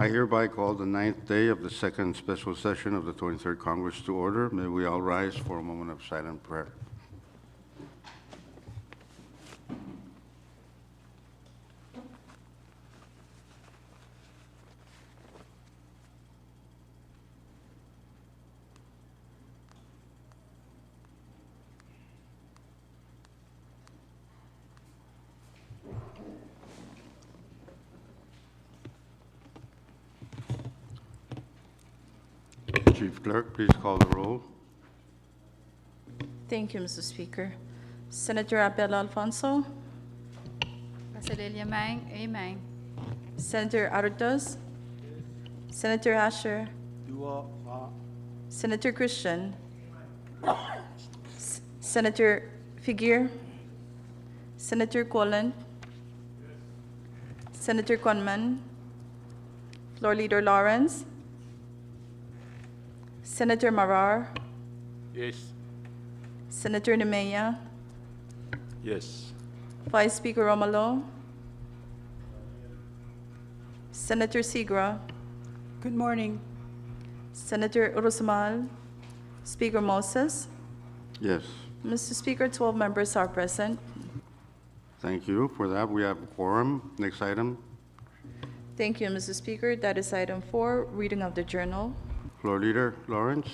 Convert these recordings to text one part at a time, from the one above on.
I hereby call the 9th day of the second special session of the 23rd Congress to order. May we all rise for a moment of silent prayer. Chief Clerk, please call the roll. Thank you, Mr. Speaker. Senator Abel Alfonso, Brasilelia Mang, amen. Senator Arrotos, Senator Asher, Senator Christian, Senator Figuer, Senator Colin, Senator Conman, Floor Leader Lawrence, Senator Marar, Yes. Senator Nemea, Yes. Vice Speaker Romalo, Senator Segra, Good morning. Senator Urusamal, Speaker Moses. Yes. Mr. Speaker, 12 members are present. Thank you. For that, we have a quorum. Next item. Thank you, Mr. Speaker. That is item 4, reading of the journal. Floor Leader Lawrence.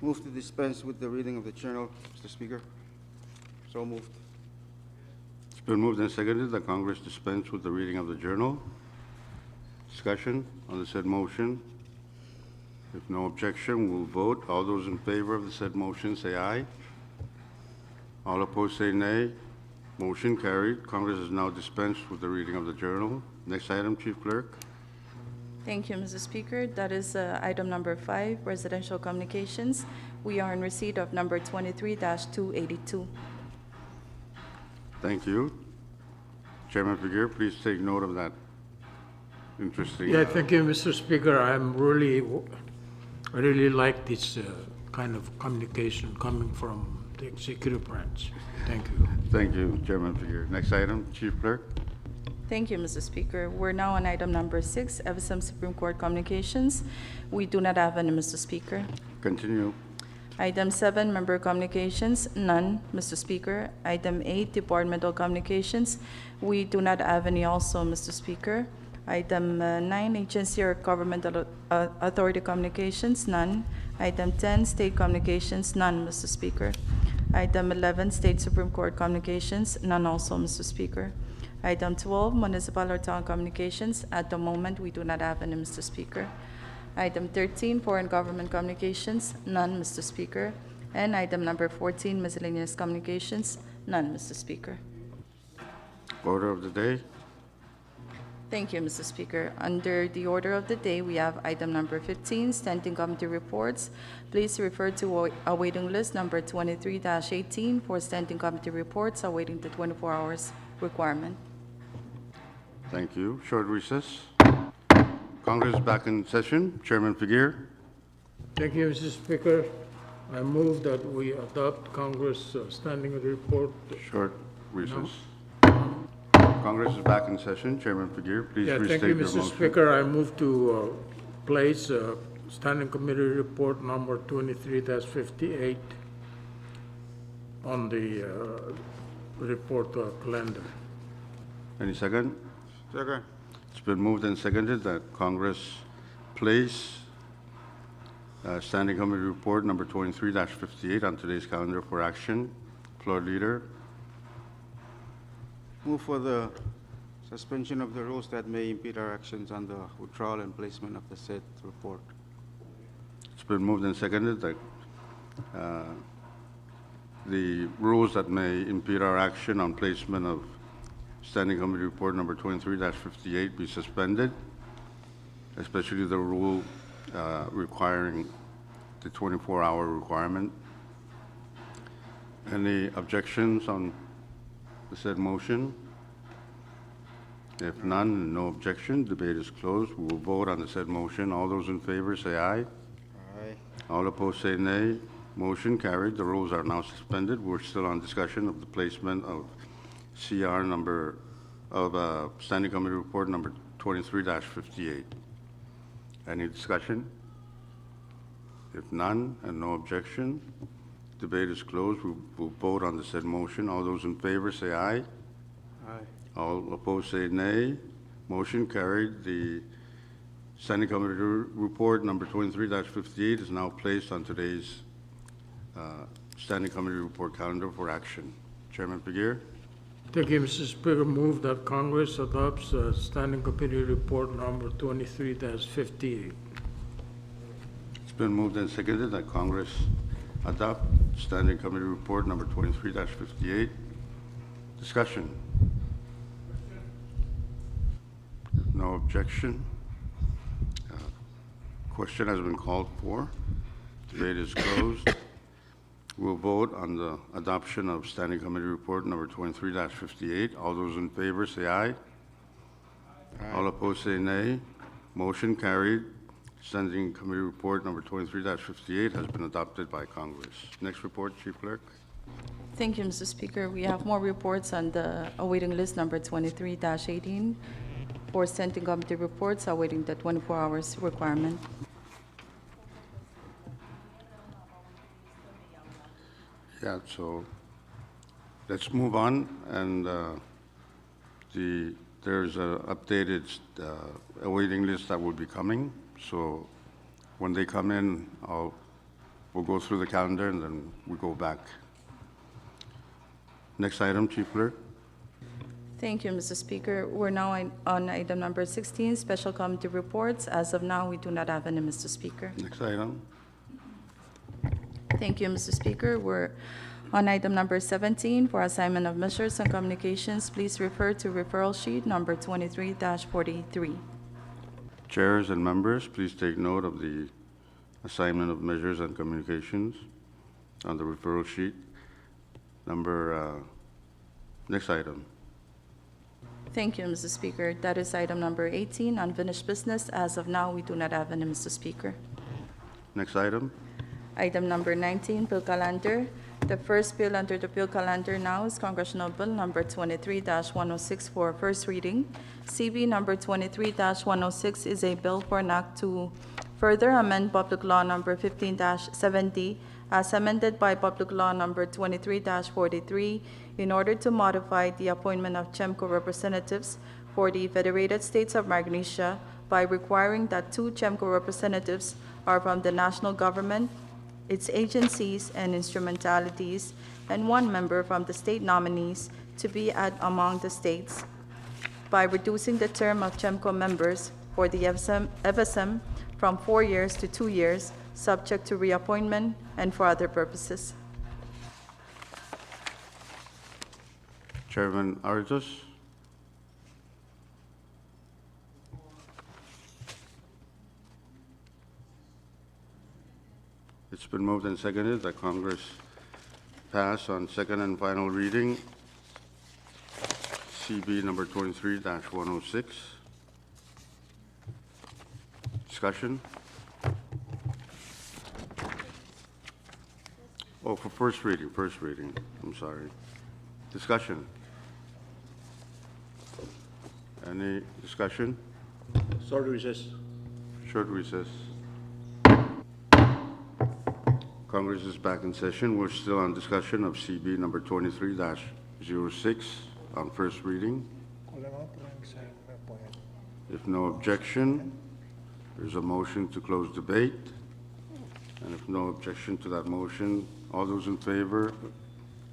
Move to dispense with the reading of the journal, Mr. Speaker. So moved. It's been moved and seconded that Congress dispense with the reading of the journal. Discussion on the said motion. If no objection, we'll vote. All those in favor of the said motion say aye. All opposed say nay. Motion carried. Congress is now dispensed with the reading of the journal. Next item, Chief Clerk. Thank you, Mr. Speaker. That is item number 5, residential communications. We are in receipt of number 23-282. Thank you. Chairman Figuer, please take note of that interesting. Yeah, thank you, Mr. Speaker. I really like this kind of communication coming from the executive branch. Thank you. Thank you, Chairman Figuer. Next item, Chief Clerk. Thank you, Mr. Speaker. We're now on item number 6, FSM Supreme Court communications. We do not have any, Mr. Speaker. Continue. Item 7, member communications, none, Mr. Speaker. Item 8, departmental communications. We do not have any also, Mr. Speaker. Item 9, agency or governmental authority communications, none. Item 10, state communications, none, Mr. Speaker. Item 11, state Supreme Court communications, none also, Mr. Speaker. Item 12, municipal or town communications. At the moment, we do not have any, Mr. Speaker. Item 13, foreign government communications, none, Mr. Speaker. And item number 14, miscellaneous communications, none, Mr. Speaker. Order of the day. Thank you, Mr. Speaker. Under the order of the day, we have item number 15, standing committee reports. Please refer to a waiting list number 23-18 for standing committee reports awaiting the 24 hours requirement. Thank you. Short recess. Congress is back in session. Chairman Figuer. Thank you, Mr. Speaker. I move that we adopt Congress standing report. Short recess. Congress is back in session. Chairman Figuer, please Yeah, restate thank you, your Mr. motion. Speaker. I move to place standing committee report number 23-58 on the report calendar. Any second? Second. It's been moved and seconded that Congress place Standing Committee Report number 23-58 on today's calendar for action. Floor Leader. Move for the suspension of the rules that may impede our actions on the withdrawal and placement of the said report. It's been moved and seconded that the rules that may impede our action on placement of Standing Committee Report number 23-58 be suspended, especially the rule requiring the 24-hour requirement. Any objections on the said motion? If none, no objection, debate is closed. We will vote on the said motion. All those in favor say aye. Aye. All opposed say nay. Motion carried. The rules are now suspended. We're still on discussion of the placement of CR number of Standing Committee Report number 23-58. Any discussion? If none, and no objection, debate is closed. We'll vote on the said motion. All those in favor say aye. Aye. All opposed say nay. Motion carried. The Standing Committee Report number 23-58 is now placed on today's Standing Committee Report calendar for action. Chairman Peguer? Thank you, Mr. Speaker. Move that Congress adopts Standing Committee Report number 23-58. It's been moved and seconded that Congress adopt Standing Committee Report number 23-58. Discussion. No objection. Question has been called for. Debate is closed. We'll vote on the adoption of Standing Committee Report number 23-58. All those in favor say aye. All opposed say nay. Motion carried. Standing Committee Report number 23-58 has been adopted by Congress. Next report, Chief Clerk. Thank you, Mr. Speaker. We have more reports on the awaiting list number 23-18 for Standing Committee reports awaiting the 24 hours requirement. Yeah, so let's move on, and there's an updated awaiting list that will be coming. So when they come in, we'll go through the calendar and then we go back. Next item, Chief Clerk. Thank you, Mr. Speaker. We're now on item number 16, special committee reports. As of now, we do not have any, Mr. Speaker. Next item. Thank you, Mr. Speaker. We're on item number 17 for assignment of measures and communications. Please refer to referral sheet number 23-43. Chairs and members, please take note of the assignment of measures and communications on the referral sheet. Next item. Thank you, Mr. Speaker. That is item number 18, unfinished business. As of now, we do not have any, Mr. Speaker. Next item. Item number 19, bill calendar. The first bill under the bill calendar now is Congressional Bill number 23-106 for first reading. CB number 23-106 is a bill for an act to further amend Public Law number 15-70 as amended by Public Law number 23-43 in order to modify the appointment of CHEMCO representatives for the Federated States of Micronesia by requiring that 2 CHEMCO representatives are from the national government, its agencies and instrumentalities, and 1 member from the state nominees to be among the states by reducing the term of CHEMCO members for the FSM from 4 years to 2 years, subject to reappointment and for other purposes. Chairman Aritos. It's been moved and seconded that Congress pass on second and final reading CB number 23-106. Discussion? Oh, for first reading, I'm sorry. Discussion? Any discussion? Short recess. Short recess. Congress is back in session. We're still on discussion of CB number 23-06 on first reading. If no objection, there's a motion to close debate. And if no objection to that motion, all those in favor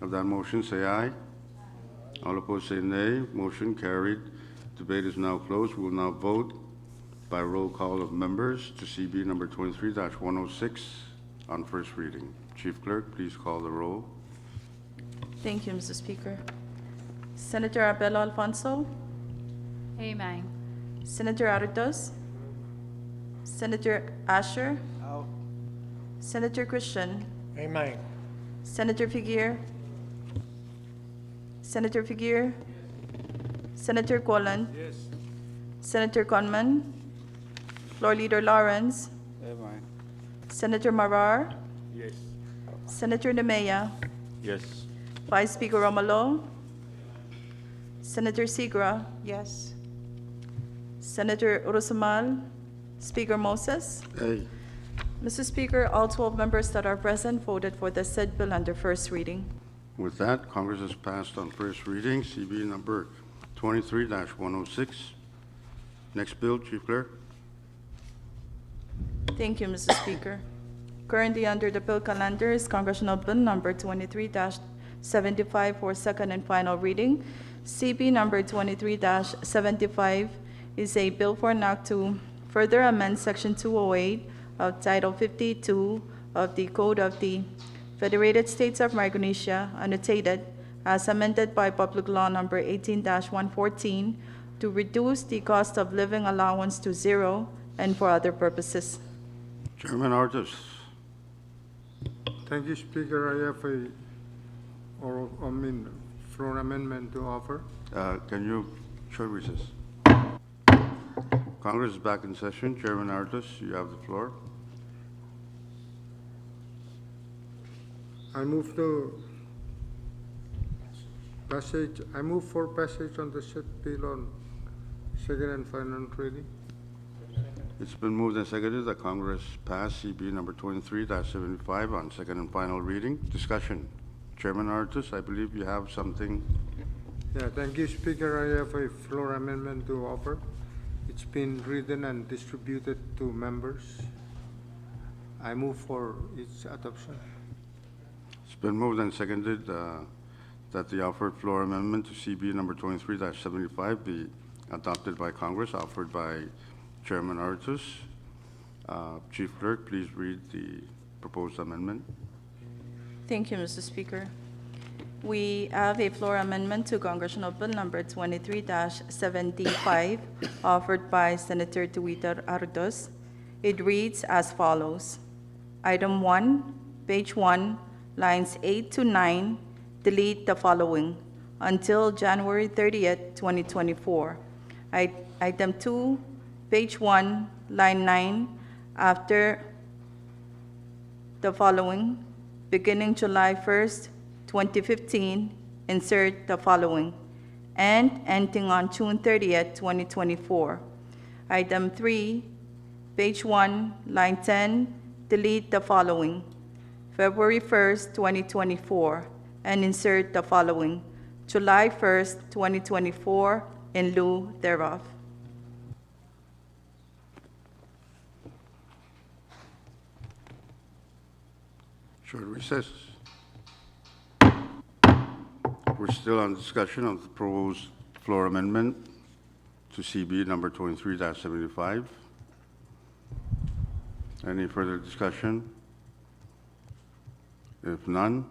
of that motion say aye. All opposed say nay. Motion carried. Debate is now closed. We will now vote by roll call of members to CB number 23-106 on first reading. Chief Clerk, please call the roll. Thank you, Mr. Speaker. Senator Abelo Alfonso, Amen. Senator Aritos, Senator Asher, Out. Senator Christian, Amen. Senator Figuer, Senator Figuer, Senator Colon, Yes. Senator Conman, Floor Leader Lawrence, Amen. Senator Marar, Yes. Senator Nemea, Yes. Vice Speaker Romalo, Senator Segra, Yes. Senator Urusamal, Speaker Moses. Aye. Mr. Speaker, all 12 members that are present voted for the said bill under first reading. With that, Congress has passed on first reading, CB number 23-106. Next bill, Chief Clerk. Thank you, Mr. Speaker. Currently under the bill calendar is Congressional Bill Number 23-75 for second and final reading. CB Number 23-75 is a bill for an act to further amend Section 208 of Title 52 of the Code of the Federated States of Micronesia, annotated as amended by Public Law Number 18-114, to reduce the cost of living allowance to zero and for other purposes. Chairman Artis. Thank you, Speaker. I have floor amendment to offer. Can you short recess? Congress is back in session. Chairman Artis, you have the floor. I move for passage on the said bill on second and final reading. It's been moved and seconded that Congress pass CB number 23-75 on second and final reading. Discussion. Chairman Artis, I believe you have something. Yeah, thank you, Speaker. I have a floor amendment to offer. It's been written and distributed to members. I move for its adoption. It's been moved and seconded that the offered floor amendment to CB number 23-75 be adopted by Congress, offered by Chairman Artis. Chief Clerk, please read the proposed amendment. Thank you, Mr. Speaker. We have a floor amendment to Congressional Bill Number 23-75, offered by Senator Tuwita Ardos. It reads as follows. Item 1, page 1, lines 8 to 9, delete the following until January 30th, 2024. Item 2, page 1, line 9, after the following, beginning July 1st, 2015, insert the following, and ending on June 30th, 2024. Item 3, page 1, line 10, delete the following, February 1st, 2024, and insert the following, July 1st, 2024, in lieu thereof. Short recess. We're still on discussion of the proposed floor amendment to CB number 23-75. Any further discussion? If none,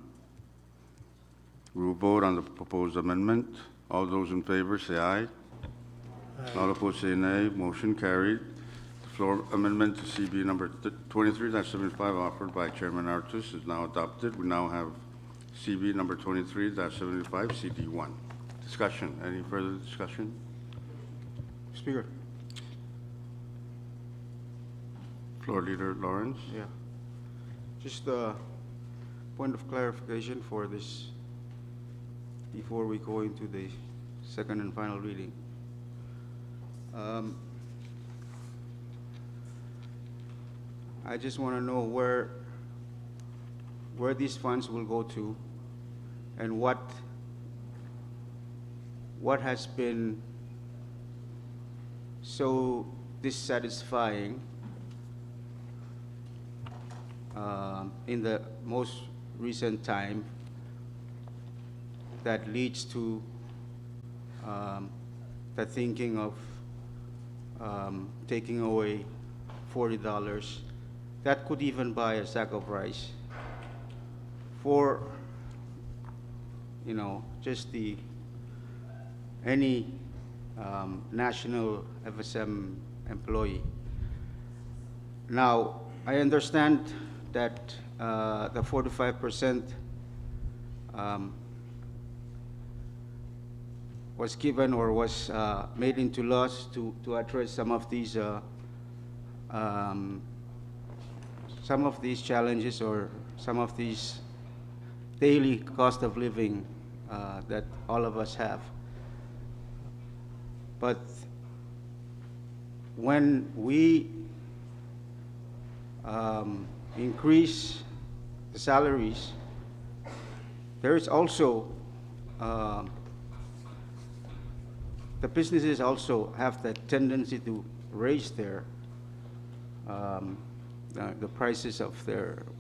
we will vote on the proposed amendment. All those in favor say aye. All opposed say nay. Motion carried. The floor amendment to CB number 23-75 offered by Chairman Artus is now adopted. We now have CB number 23-75, CD1. Discussion. Any further discussion? Speaker, Floor Leader Lawrence. yeah. Just a point of clarification for this, before we go into the second and final reading. I just want to know where these funds will go to, and what has been so dissatisfying in the most recent time that leads to the thinking of taking away $40 that could even buy a sack of rice for, you know, just any national FSM employee. Now, I understand that the 45% was given or was made into laws to address some of these challenges or some of these daily cost of living that all of us have. But when we increase the salaries, there is also, the businesses also have the tendency to raise their, the prices of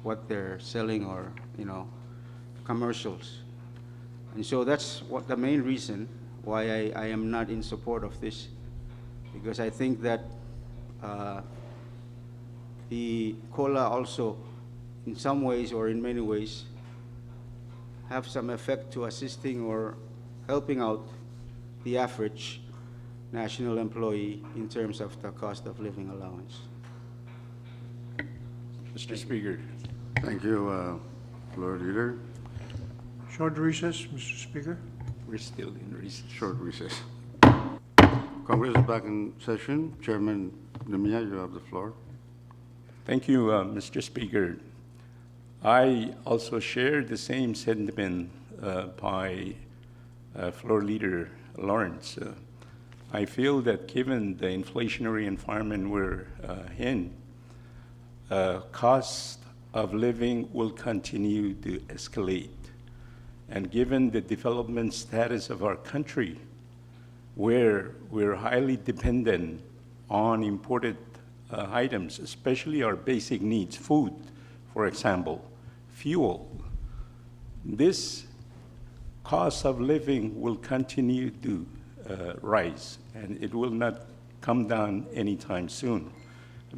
what they're selling, or, commercials. And so that's what the main reason why I am not in support of this, because I think that the COLA also, in some ways or in many ways, have some effect to assisting or helping out the average national employee in terms of the cost of living allowance. Mr. Speaker. Thank you, Floor Leader. Short recess, Mr. Speaker. We're still in recess. Short recess. Congress is back in session. Chairman Nemiya, you have the floor. Thank you, Mr. Speaker. I also share the same sentiment by Floor Leader Lawrence. I feel that given the inflationary environment we're in, cost of living will continue to escalate. And given the development status of our country, where we're highly dependent on imported items, especially our basic needs, food, for example, fuel, this cost of living will continue to rise, and it will not come down anytime soon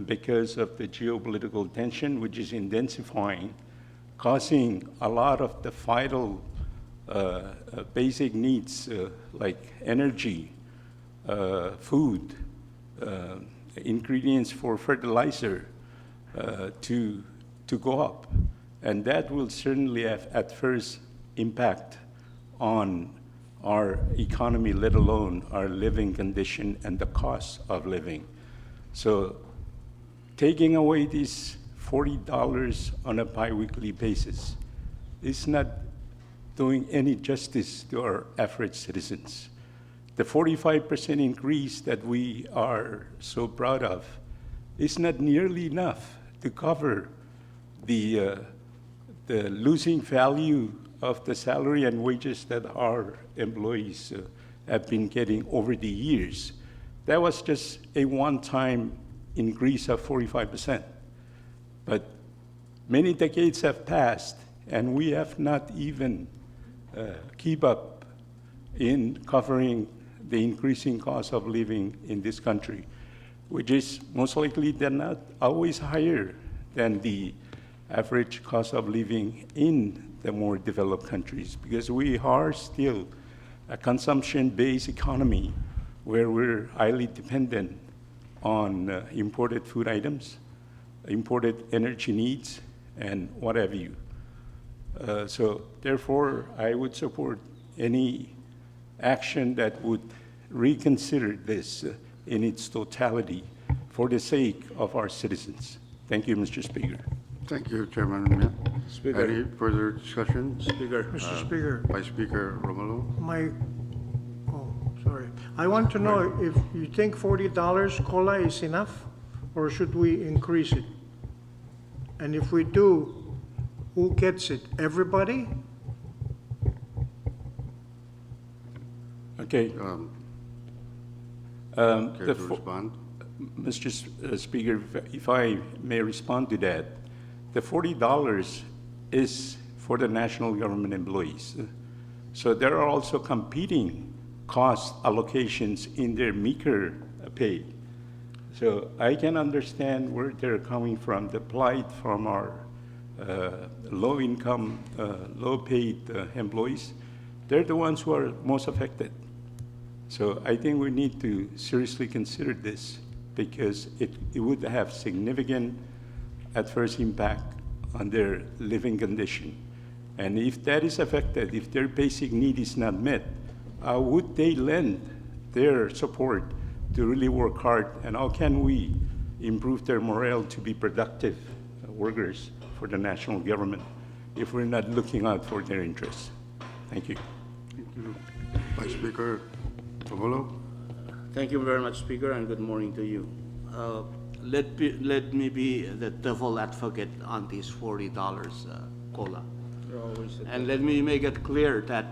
because of the geopolitical tension, which is intensifying, causing a lot of the vital basic needs like energy, food, ingredients for fertilizer to go up. And that will certainly have adverse impact on our economy, let alone our living condition and the cost of living. So taking away these $40 on a biweekly basis is not doing any justice to our average citizens. The 45% increase that we are so proud of is not nearly enough to cover the losing value of the salary and wages that our employees have been getting over the years. That was just a one-time increase of 45%. But many decades have passed, and we have not even keep up in covering the increasing cost of living in this country, which is most likely they're not always higher than the average cost of living in the more developed countries, because we are still a consumption-based economy where we're highly dependent on imported food items, imported energy needs, and what have you. So therefore, I would support any action that would reconsider this in its totality for the sake of our citizens. Thank you, Mr. Speaker. Thank you, Chairman Nemiya. Speaker. Any further discussion? Speaker. Mr. Speaker, Vice Speaker Romulo? sorry. I want to know if you think $40 COLA is enough, or should we increase it? And if we do, who gets it? Everybody? Okay. Care the to fo- respond? Mr. Speaker, if I may respond to that, the $40 is for the national government employees. So there are also competing cost allocations in their meager pay. So I can understand where they're coming from, the plight from our low-income, low-paid employees. They're the ones who are most affected. So I think we need to seriously consider this, because it would have significant adverse impact on their living condition. And if that is affected, if their basic need is not met, would they lend their support to really work hard? And how can we improve their morale to be productive workers for the national government if we're not looking out for their interests? Thank you. Thank you. Vice Speaker Romulo? Thank you very much, Speaker, and good morning to you. Let me be the devil advocate on these $40 COLA. And let me make it clear that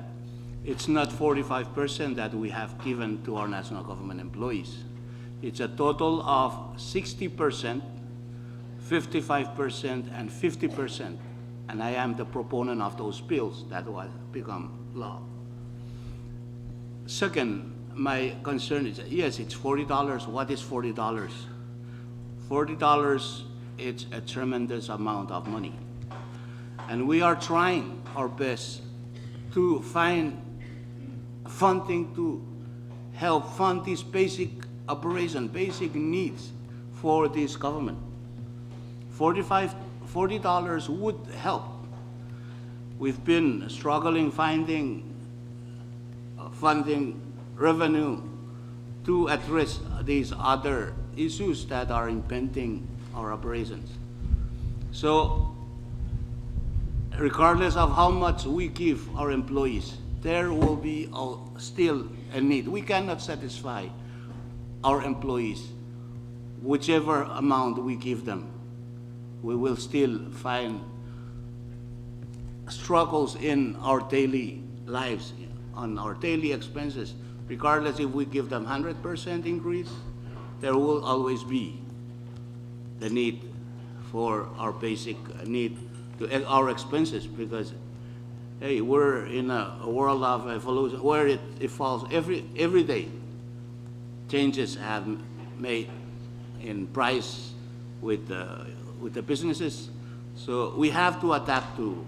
it's not 45% that we have given to our national government employees. It's a total of 60%, 55%, and 50%. And I am the proponent of those bills that will become law. Second, my concern is, yes, it's $40. What is $40? $40, it's a tremendous amount of money. And we are trying our best to find funding to help fund these basic operation, basic needs for this government. $40 would help. We've been struggling finding funding revenue to address these other issues that are impeding our operations. So regardless of how much we give our employees, there will be still a need. We cannot satisfy our employees, whichever amount we give them. We will still find struggles in our daily lives, on our daily expenses. Regardless if we give them 100% increase, there will always be the need for our basic need to our expenses, because hey, we're in a world of evolution where it evolves every day. Changes have made in price with the businesses, so we have to adapt to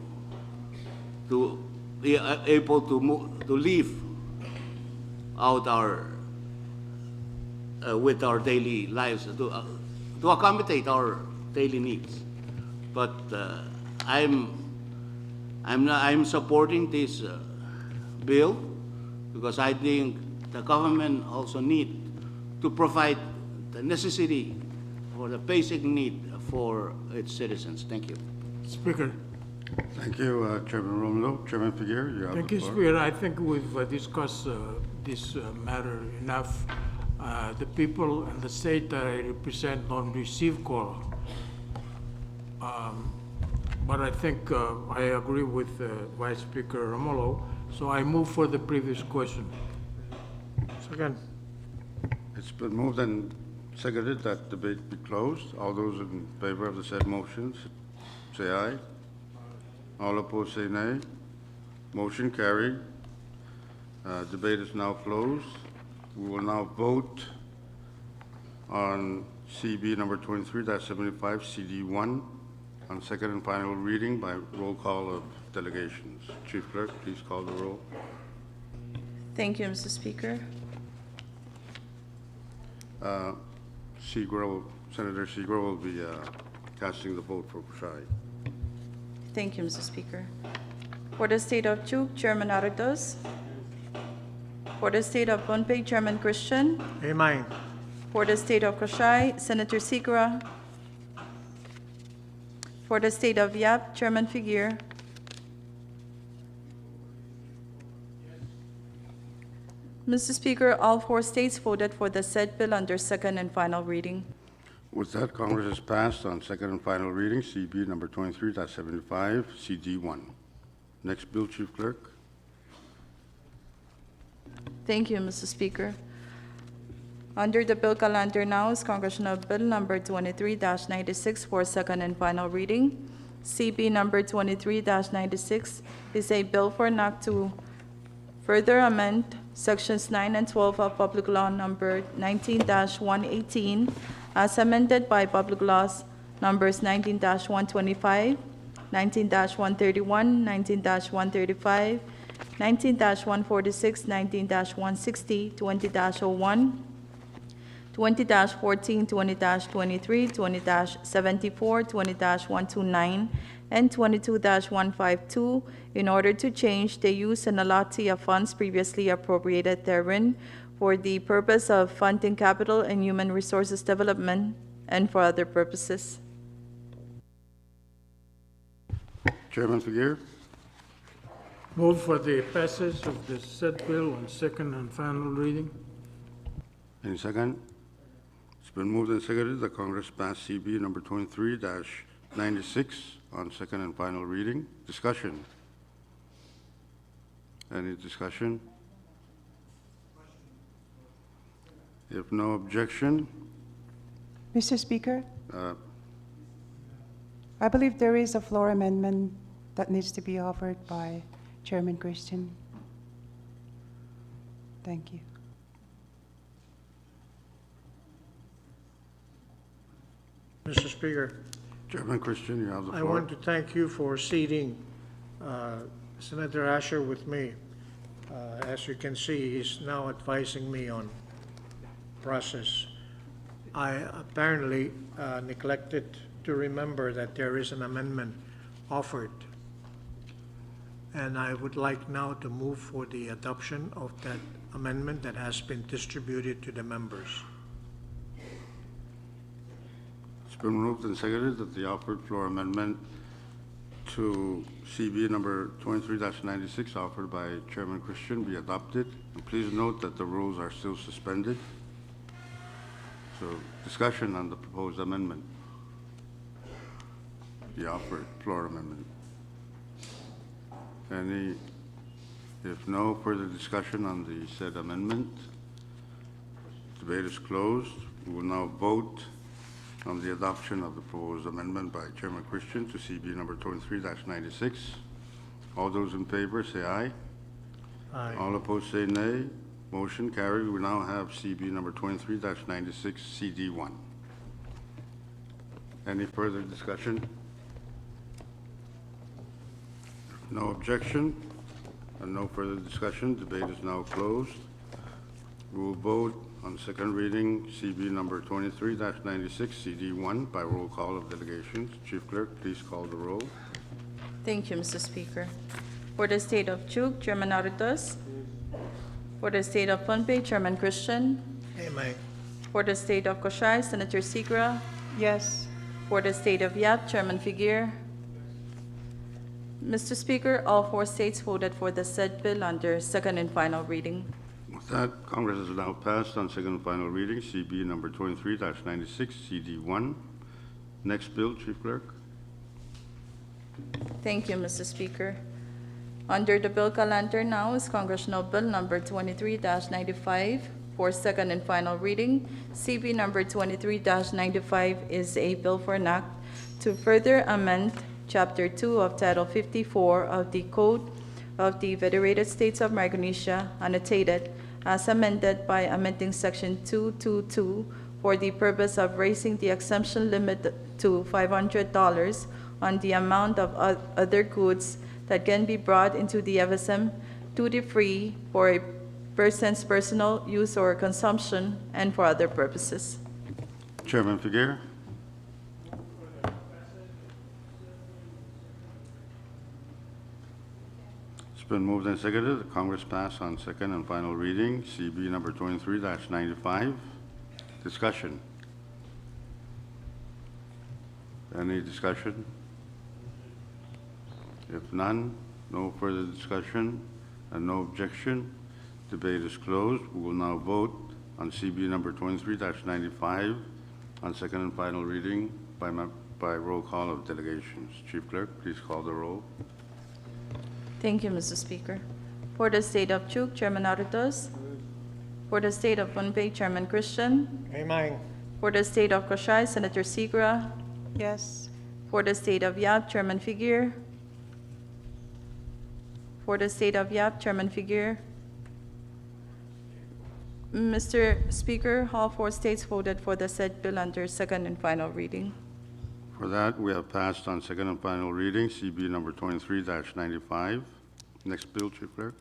be able to live out our with our daily lives, to accommodate our daily needs. But I'm supporting this bill because I think the government also need to provide the necessity or the basic need for its citizens. Thank you. Speaker. Thank you, Chairman Romero. Chairman Figueroa, you have Thank the you, floor. Speaker. I think we've discussed this matter enough. The people and the state that I represent don't receive COLA. But I think I agree with Vice Speaker Romulo, so I move for the previous question. Second. It's been moved and seconded that debate be closed. All those in favor of the said motions, say aye. All opposed, say nay. Motion carried. Debate is now closed. We will now vote on CB number 23-75, CD1, on second and final reading by roll call of delegations. Chief Clerk, please call the roll. Thank you, Mr. Speaker. Senator Seagrow will be casting the vote for Kushai. Thank you, Mr. Speaker. For the State of Chuk, Chairman Arados. For the State of Pohnpei, Chairman Christian. Amen. For the State of Koshai, Senator Sikora. For the State of Yap, Chairman Figueroa. Mr. Speaker, all 4 states voted for the said bill under second and final reading. With that, Congress has passed on second and final reading, CB number 23-75, CD1. Next bill, Chief Clerk. Thank you, Mr. Speaker. Under the bill calendar now is Congressional Bill number 23-96 for second and final reading. CB number 23-96 is a bill for an act to further amend Sections 9 and 12 of Public Law number 19-118 as amended by Public Laws numbers 19-125, 19-131, 19-135, 19-146, 19-160, 20-01, 20-14, 20-23, 20-74, 20-129, and 22-152 in order to change the use and allotment of funds previously appropriated therein for the purpose of funding capital and human resources development and for other purposes. Chairman Figueroa. Move for the passage of the said bill on second and final reading. Any second? It's been moved and seconded that Congress pass CB number 23-96 on second and final reading. Discussion. Any discussion? If no objection, Mr. Speaker, uh, I believe there is a floor amendment that needs to be offered by Chairman Christian. Thank you. Mr. Speaker, Chairman Christian, you have the I floor. want to thank you for seating Senator Asher with me. As you can see, he's now advising me on process. I apparently neglected to remember that there is an amendment offered. And I would like now to move for the adoption of that amendment that has been distributed to the members. It's been moved and seconded that the offered floor amendment to CB number 23-96 offered by Chairman Christian be adopted. And please note that the rules are still suspended. So discussion on the proposed amendment, the offered floor amendment. Any, if no further discussion on the said amendment, debate is closed. We will now vote on the adoption of the proposed amendment by Chairman Christian to CB number 23-96. All those in favor say aye. Aye. All opposed say nay. Motion carried. We now have CB number 23-96 CD1. Any further discussion? No objection and no further discussion. Debate is now closed. We will vote on second reading CB number 23-96 CD1 by roll call of delegations. Chief Clerk, please call the roll. Thank you, Mr. Speaker. For the state of Chuk, Chairman Aritos. For the state of Pohnpei, Chairman Christian. Amen. For the state of Koshai, Senator Sigra. Yes. For the state of Yap, Chairman Figuer. Mr. Speaker, all four states voted for the said bill under second and final reading. With that, Congress has now passed on second and final reading CB number 23-96 CD1. Next bill, Chief Clerk. Thank you, Mr. Speaker. Under the bill calendar now is Congressional Bill number 23-95 for second and final reading. CB number 23-95 is a bill for an act to further amend Chapter 2 of Title 54 of the Code of the Federated States of Micronesia, annotated as amended by amending Section 222 for the purpose of raising the exemption limit to $500 on the amount of other goods that can be brought into the FSM duty-free for a person's personal use or consumption and for other purposes. Chairman Figuer. It's been moved and seconded that Congress pass on second and final reading CB number 23-95. Discussion. Any discussion? If none, no further discussion and no objection, debate is closed. We will now vote on CB number 23-95 on second and final reading by roll call of delegations. Chief Clerk, please call the roll. Thank you, Mr. Speaker. For the state of Chuk, Chairman Aritos. For the state of Pohnpei, Chairman Christian. Amen. For the state of Koshai, Senator Sigra. Yes. For the state of Yap, Chairman Figuer. For the state of Yap, Chairman Figuer. Mr. Speaker, all four states voted for the said bill under second and final reading. For that, we have passed on second and final reading CB number 23-95. Next bill, Chief Clerk.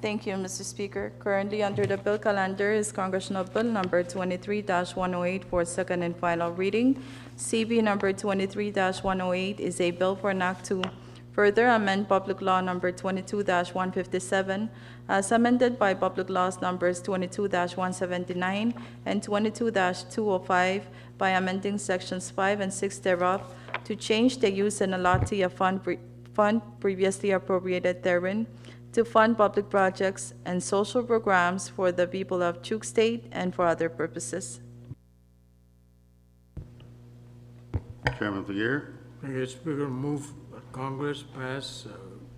Thank you, Mr. Speaker. Currently under the bill calendar is Congressional Bill number 23-108 for second and final reading. CB number 23-108 is a bill for an act to further amend Public Law number 22-157 as amended by Public Laws numbers 22-179 and 22-205 by amending sections 5 and 6 thereof to change the use and allotment of fund previously appropriated therein. to fund public projects and social programs for the people of Chuk State and for other purposes. Chairman Figueroa. Mr. Speaker, move that Congress pass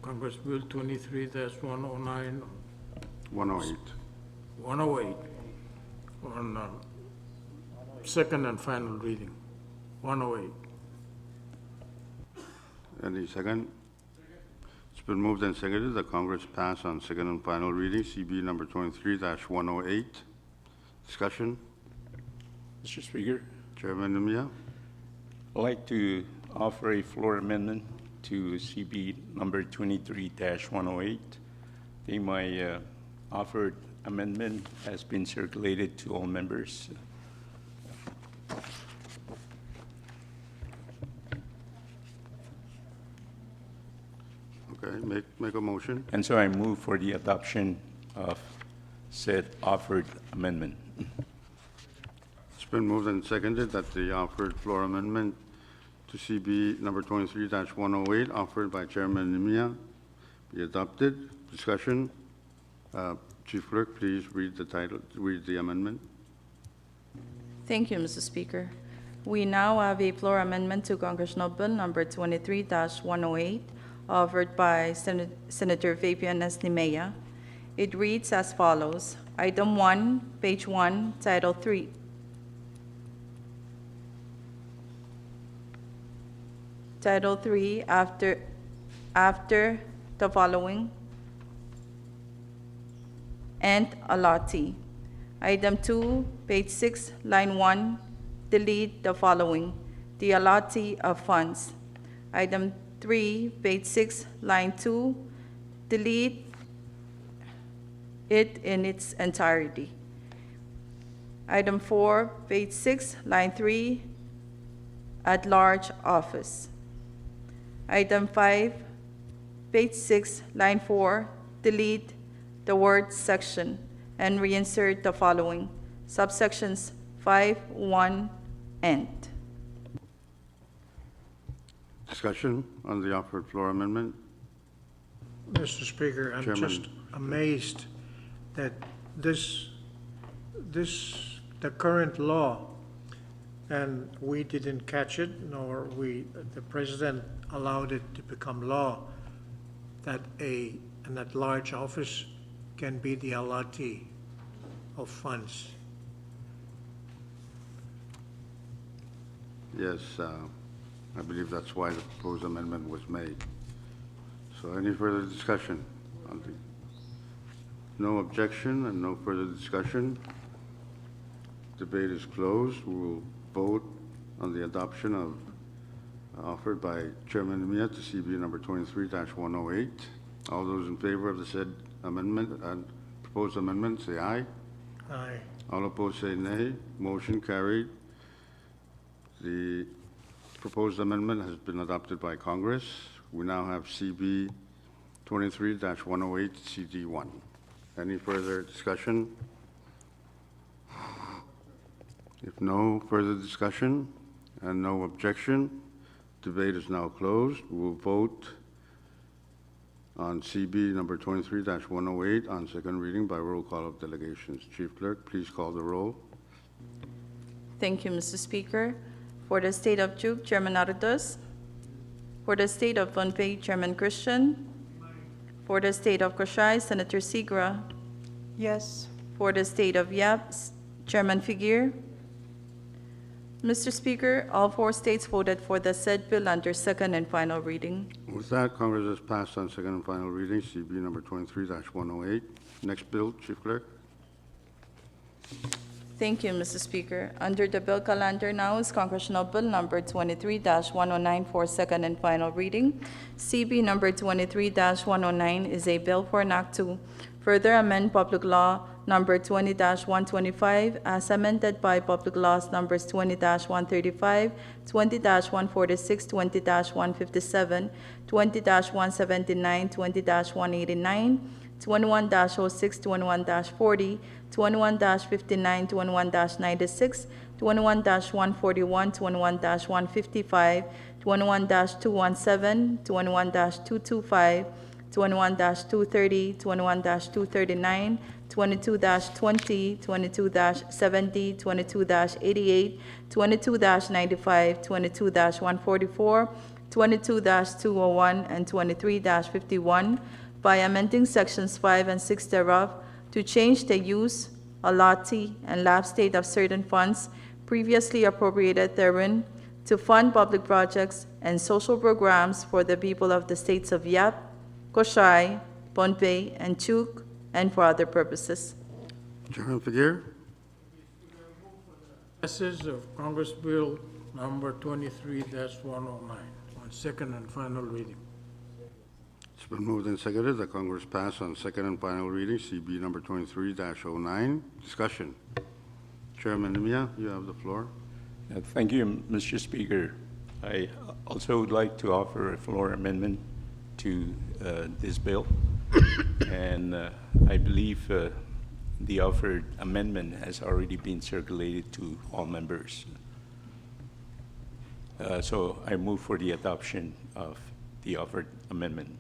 Congress Bill 23-109, 108. 108 on second and final reading. 108. Any second? It's been moved and seconded that Congress pass on second and final reading CB number 23-108. Discussion? Mr. Speaker, Chairman Numia. I'd like to offer a floor amendment to CB number 23-108. My offered amendment has been circulated to all members. Okay, make a motion. And so I move for the adoption of said offered amendment. It's been moved and seconded that the offered floor amendment to CB number 23-108 offered by Chairman Numia be adopted. Discussion? Chief Clerk, please read the amendment. Thank you, Mr. Speaker. We now have a floor amendment to Congressional Bill number 23-108, offered by Senator Fabian S. Nimea. It reads as follows. Item 1, page 1, Title 3. Title 3, after the following, and allotee. Item 2, page 6, line 1, delete the following, the allotee of funds. Item 3, page 6, line 2, delete it in its entirety. Item 4, page 6, line 3, at-large office. Item 5, page 6, line 4, delete the word section and reinsert the following, subsections 5, 1, and. Discussion on the offered floor amendment. Mr. Speaker, I'm Chairman. just amazed that the current law, and we didn't catch it, nor the president allowed it to become law, that an at-large office can be the allotee of funds. Yes, I believe that's why the proposed amendment was made. So any further discussion? No objection and no further discussion. Debate is closed. We will vote on the adoption of offered by Chairman Mia to CB number 23-108. All those in favor of the said amendment and proposed amendment, say aye. Aye. All opposed, say nay. Motion carried. The proposed amendment has been adopted by Congress. We now have CB 23-108 CD1. Any further discussion? If no further discussion and no objection, debate is now closed. We will vote on CB number 23-108 on second reading by roll call of delegations. Chief Clerk, please call the roll. Thank you, Mr. Speaker. For the State of Chuk, Chairman Arados. For the State of Pohnpei, Chairman Christian. For the State of Koshai, Senator Segra. Yes. For the State of Yap, Chairman Figueroa. Mr. Speaker, all 4 states voted for the said bill under second and final reading. With that, Congress has passed on second and final reading, CB number 23-108. Next bill, Chief Clerk. Thank you, Mr. Speaker. Under the bill calendar now is Congressional Bill number 23-109 for second and final reading. CB number 23-109 is a bill for an act to further amend Public Law number 20-125 as amended by Public Laws numbers 20-135, 20-146, 20-157, 20-179, 20-189, 21-06, 21-40, 21-59, 21-96, 21-141, 21-155, 21-217, 21-225, 21-230, 21-239, 22-20, 22-70, 22-88, 22-95, 22-144, 22-201, and 23-51 by amending Sections 5 and 6 thereof to change the use, allotee, and lapse date of certain funds previously appropriated therein to fund public projects and social programs for the people of the states of Yap, Koshai, Pohnpei, and Chuk, and for other purposes. Chairman Figueroa? Passage of Congress Bill number 23-109 on second and final reading. It's been moved and seconded that Congress pass on second and final reading CB number 23-09. Discussion. Chairman Mia, you have the floor. Thank you, Mr. Speaker. I also would like to offer a floor amendment to this bill. And I believe the offered amendment has already been circulated to all members. So I move for the adoption of the offered amendment.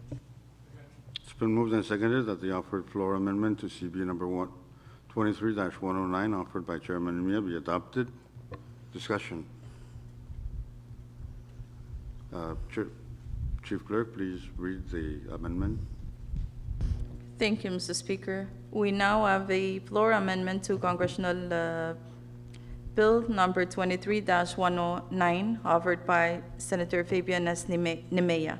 It's been moved and seconded that the offered floor amendment to CB number 23-109 offered by Chairman Mia be adopted. Discussion. Chief Clerk, please read the amendment. Thank you, Mr. Speaker. We now have a floor amendment to Congressional Bill number 23-109, offered by Senator Fabian S. Nemea.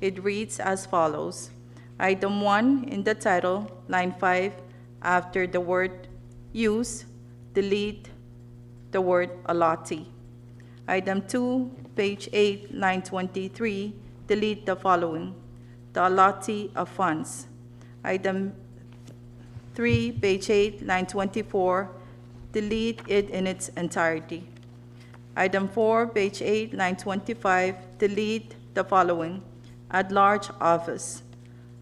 It reads as follows. Item 1, in the title, line 5, after the word use, delete the word allotee. Item 2, page 8, line 23, delete the following: the allotee of funds. Item 3, page 8, line 24, delete it in its entirety. Item 4, page 8, line 25, delete the following: at-large office.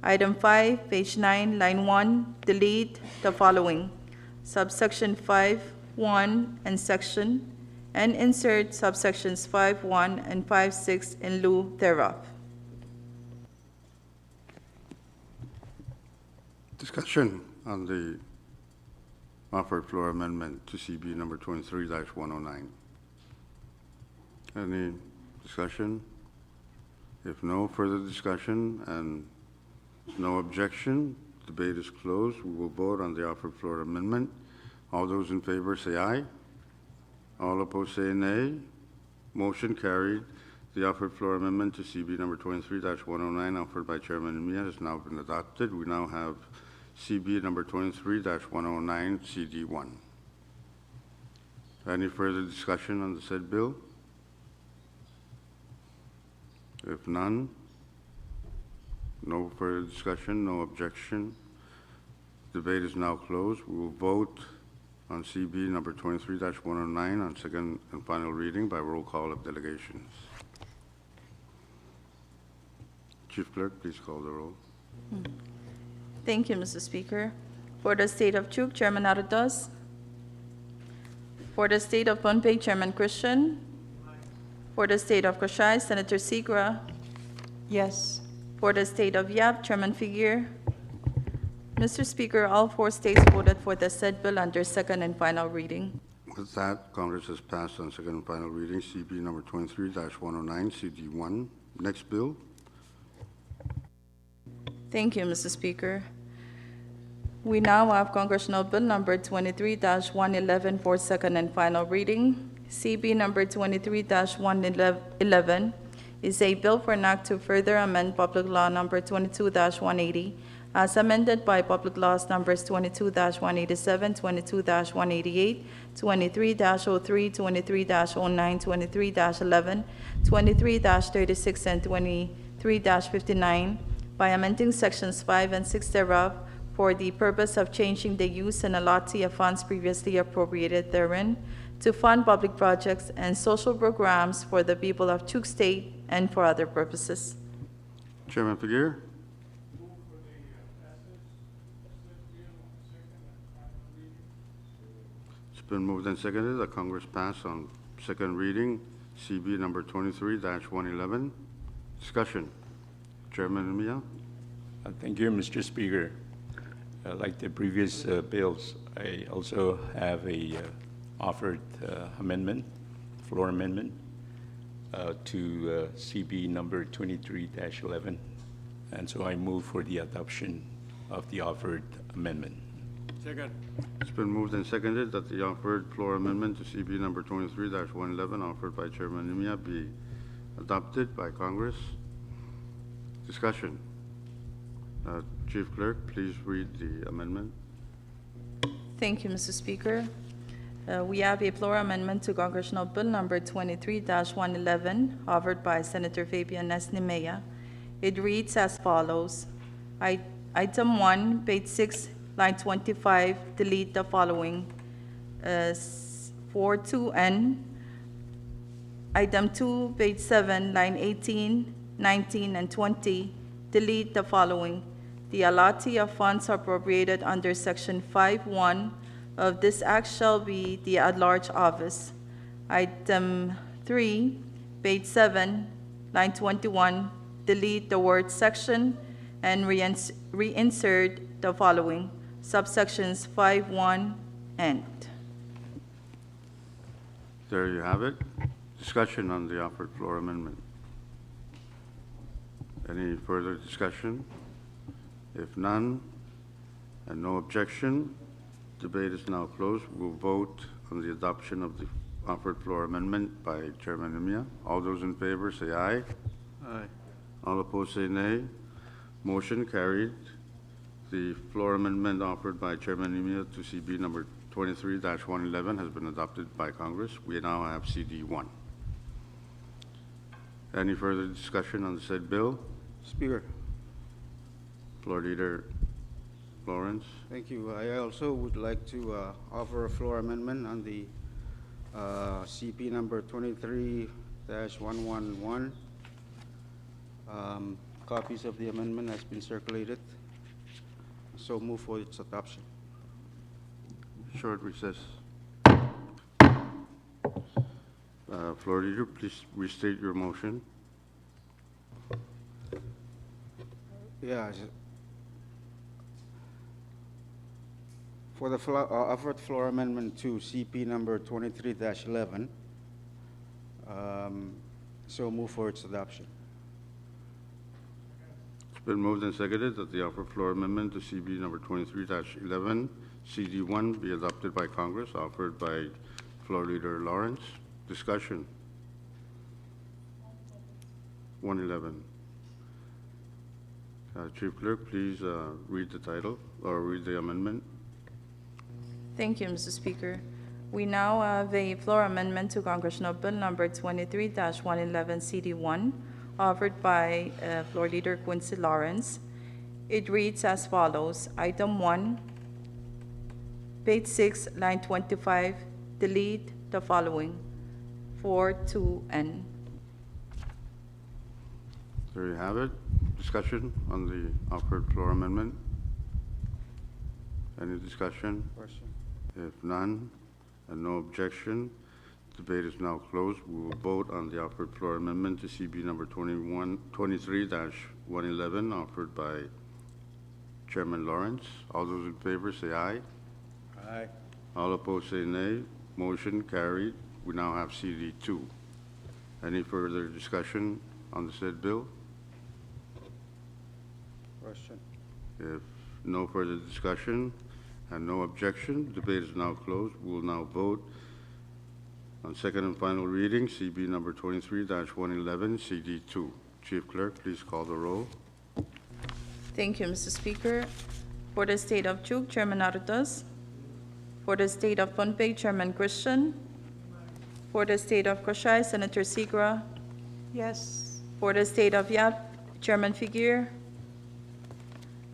Item 5, page 9, line 1, delete the following: subsection 5(1) and section, and insert subsections 5(1) and 5(6) in lieu thereof. Discussion on the offered floor amendment to CB number 23-109. Any discussion? If no further discussion and no objection, debate is closed. We will vote on the offered floor amendment. All those in favor say aye. All opposed say nay. Motion carried. The offered floor amendment to CB number 23-109 offered by Chairman Mia has now been adopted. We now have CB number 23-109 CD1. Any further discussion on the said bill? If none, no further discussion, no objection. Debate is now closed. We will vote on CB number 23-109 on second and final reading by roll call of delegations. Chief Clerk, please call the roll. Thank you, Mr. Speaker. For the state of Chuk, Chairman Arados. For the state of Pohnpei, Chairman Christian. For the state of Koshai, Senator Segra. Yes. For the state of Yap, Chairman Figueroa. Mr. Speaker, all 4 states voted for the said bill under second and final reading. With that, Congress has passed on second and final reading CB number 23-109 CD1. Next bill. Thank you, Mr. Speaker. We now have Congressional Bill number 23-111 for second and final reading. CB number 23-111 is a bill for an act to further amend Public Law number 22-180 as amended by Public Laws numbers 22-187, 22-188, 23-03, 23-09, 23-11, 23-36, and 23-59 by amending sections 5 and 6 thereof for the purpose of changing the use and allotee of funds previously appropriated therein to fund public projects and social programs for the people of Chuk State and for other purposes. Chairman Figueroa. It's been moved and seconded that Congress pass on second reading CB number 23-111. Discussion. Chairman Mia. Thank you, Mr. Speaker. Like the previous bills, I also have a offered amendment, floor amendment, to CB number 23-11. And so I move for the adoption of the offered amendment. Second. It's been moved and seconded that the offered floor amendment to CB number 23-111 offered by Chairman Imia be adopted by Congress. Discussion. Chief Clerk, please read the amendment. Thank you, Mr. Speaker. We have a floor amendment to Congressional Bill Number 23-111, offered by Senator Fabian Nesnimea. It reads as follows. Item 1, page 6, line 25, delete the following. 42N. Item 2, page 7, line 18, 19, and 20, delete the following. The allotee of funds appropriated under Section 5.1 of this act shall be the at-large office. Item 3, page 7, line 21, delete the word section and reinsert the following. Subsections 5.1 and. There you have it. Discussion on the offered floor amendment. Any further discussion? If none, and no objection, debate is now closed. We'll vote on the adoption of the offered floor amendment by Chairman Imia. All those in favor say aye. Aye. All opposed say nay. Motion carried. The floor amendment offered by Chairman Imia to CB number 23-111 has been adopted by Congress. We now have CD1. Any further discussion on the said bill? Speaker, Floor Leader Lawrence. thank you. I also would like to offer a floor amendment on the CP number 23-111. Copies of the amendment has been circulated, so move for its adoption. Short recess. Floor Leader, please restate your motion. Yeah. For the offered floor amendment to CP number 23-11, so move for its adoption. It's been moved and seconded that the offered floor amendment to CB number 23-11, CD1 be adopted by Congress, offered by Floor Leader Lawrence. Discussion. 111. Chief Clerk, please read the title or read the amendment. Thank you, Mr. Speaker. We now have a floor amendment to Congressional Bill Number 23-111 CD1, offered by Floor Leader Quincy Lawrence. It reads as follows. Item 1, page 6, line 25, delete the following. 42N. There you have it. Discussion on the offered floor amendment. Any discussion? Question. If none, and no objection, debate is now closed. We will vote on the offered floor amendment to CB number 23-111, offered by Chairman Lawrence. All those in favor say aye. Aye. All opposed say nay. Motion carried. We now have CD2. Any further discussion on the said bill? Question. If no further discussion and no objection, debate is now closed. We will now vote on second and final reading, CB number 23-111, CD2. Chief Clerk, please call the roll. Thank you, Mr. Speaker. For the State of Chuk, Chairman Artas. For the State of Pohnpei, Chairman Christian. For the State of Koshai, Senator Segra. Yes. For the State of Yap, Chairman Figuer.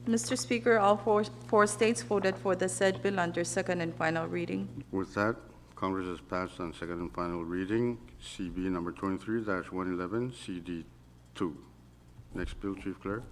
Mr. Speaker, all four states voted for the said bill under second and final reading. With that, Congress has passed on second and final reading, CB number 23-111, CD2. Next bill, Chief Clerk.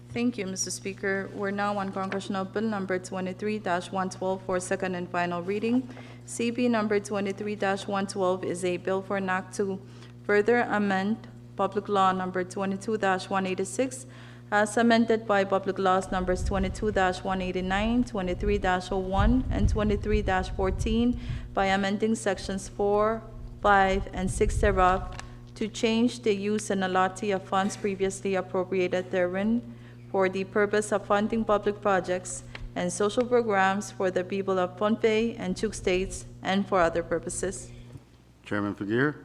Thank you, Mr. Speaker. We're now on Congressional Bill Number 23-112 for second and final reading. CB number 23-112 is a bill for an act to further amend Public Law Number 22-186 as amended by Public Laws Numbers 22-189, 23-01, and 23-14 by amending Sections 4, 5, and 6 thereof to change the use and allotment of funds previously appropriated therein for the purpose of funding public projects and social programs for the people of Pohnpei and Chuk States and for other purposes. Chairman Fagir?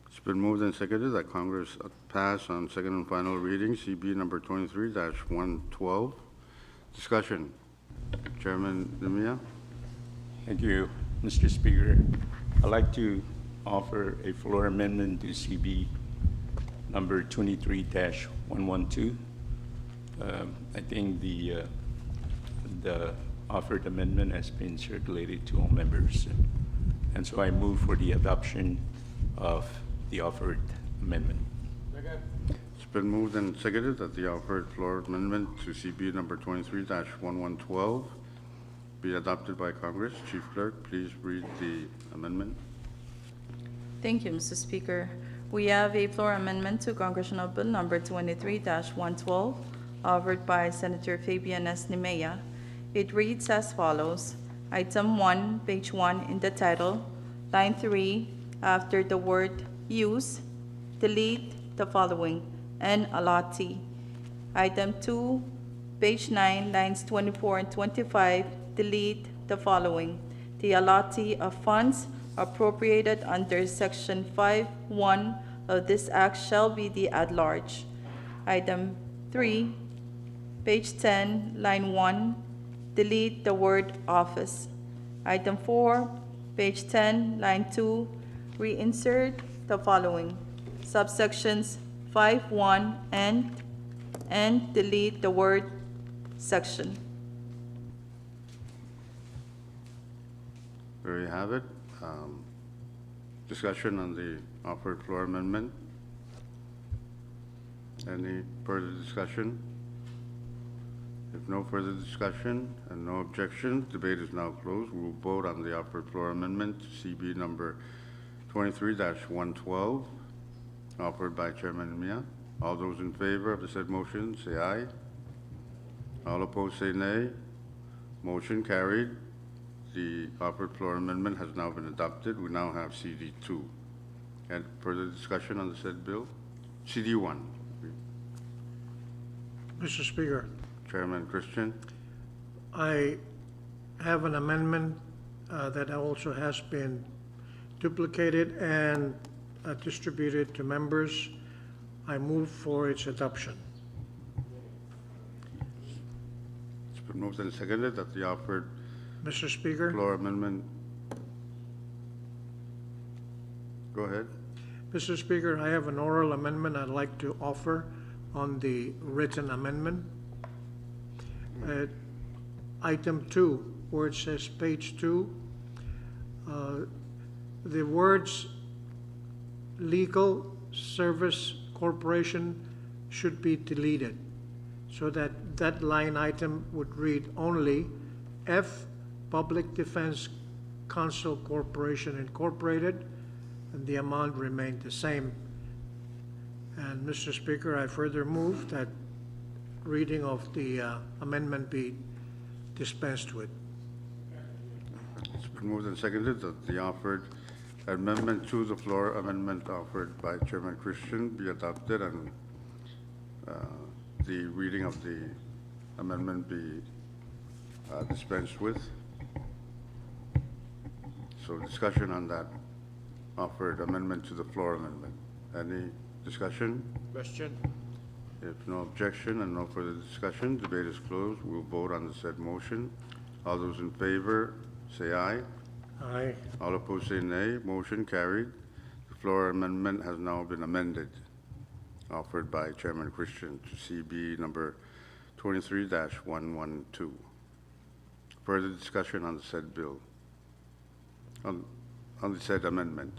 It's been moved and seconded that Congress pass on second and final reading CB number 23-112. Discussion. Chairman Nemia? Thank you, Mr. Speaker. I'd like to offer a floor amendment to CB number 23-112. I think the offered amendment has been circulated to all members, and so I move for the adoption of the offered amendment. It's been moved and seconded that the offered floor amendment to CB number 23-1112 be adopted by Congress. Chief Clerk, please read the amendment. Thank you, Mr. Speaker. We have a floor amendment to Congressional Bill number 23-112, offered by Senator Fabian S. Nemea. It reads as follows. Item 1, page 1 in the title, line 3, after the word use, delete the following, and allotee. Item 2, page 9, lines 24 and 25, delete the following. The allotee of funds appropriated under Section 5.1 of this Act shall be the at-large. Item 3, page 10, line 1, delete the word office. Item 4, page 10, line 2, reinsert the following. Subsections 5.1 and delete the word section. There you have it. Discussion on the offered floor amendment. Any further discussion? If no further discussion and no objection, debate is now closed. We will vote on the offered floor amendment to CB number 23-112, offered by Chairman Mia. All those in favor of the said motion, say aye. All opposed, say nay. Motion carried. The offered floor amendment has now been adopted. We now have CD2. And further discussion on the said bill? CD1. Mr. Speaker, Chairman Christian. I have an amendment that also has been duplicated and distributed to members. I move for its adoption. It's been moved and seconded that the offered Mr. Speaker, floor amendment. Go ahead. Mr. Speaker, I have an oral amendment I'd like to offer on the written amendment. Item 2, where it says page 2, the words legal service corporation should be deleted so that that line item would read only F Public Defense Counsel Corporation Incorporated, and the amount remained the same. And Mr. Speaker, I further move that reading of the amendment be dispensed with. It's been moved and seconded that the offered amendment to the floor amendment offered by Chairman Christian be adopted and the reading of the amendment be dispensed with. So discussion on that offered amendment to the floor amendment. Any discussion? Question? If no objection and no further discussion, debate is closed. We'll vote on the said motion. All those in favor, say aye. Aye. All opposed, say nay. Motion carried. The floor amendment has now been amended, offered by Chairman Christian to CB number 23-112. Further discussion on the said bill, on the said amendment.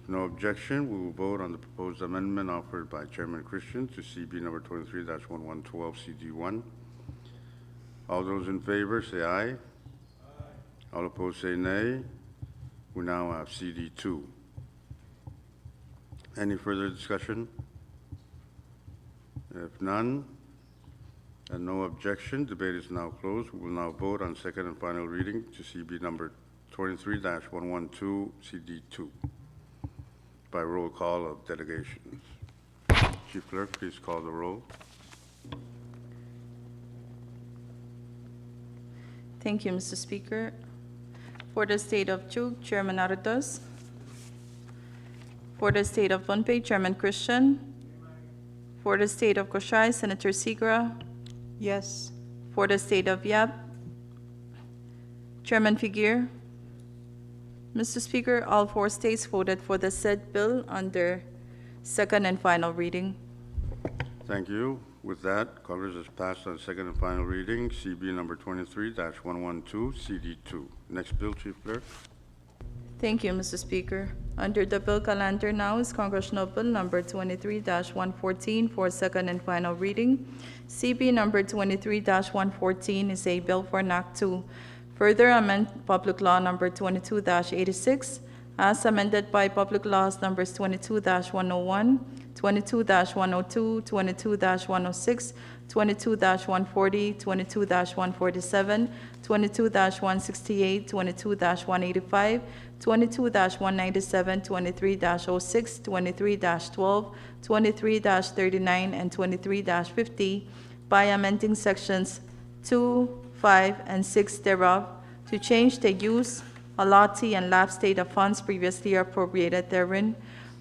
No objection, we will vote on the proposed amendment offered by Chairman Christian to CB number 23-1112 CD1. All those in favor say aye. All opposed say nay. We now have CD2. Any further discussion? If none, and no objection, debate is now closed. We will now vote on second and final reading to CB number 23-112, CD2, by roll call of delegations. Chief Clerk, please call the roll. Thank you, Mr. Speaker. For the state of Chuk, Chairman Arados. For the state of Pohnpei, Chairman Christian. For the state of Koshai, Senator Segra. Yes. For the state of Yap, Chairman Figueres. Mr. Speaker, all 4 states voted for the said bill under second and final reading. Thank you. With that, Congress has passed on second and final reading, CB number 23-112, CD2. Next bill, Chief Clerk. Thank you, Mr. Speaker. Under the bill calendar now is Congressional Bill number 23-114 for second and final reading. CB number 23-114 is a bill for an Act to further amend Public Law number 22-86 as amended by Public Laws numbers 22-101, 22-102, 22-106, 22-140, 22-147, 22-168, 22-185, 22-197, 23-06, 23-12, 23-39, and 23-50 by amending sections 2, 5, and 6 thereof to change the use, allotee, and lapse date of funds previously appropriated therein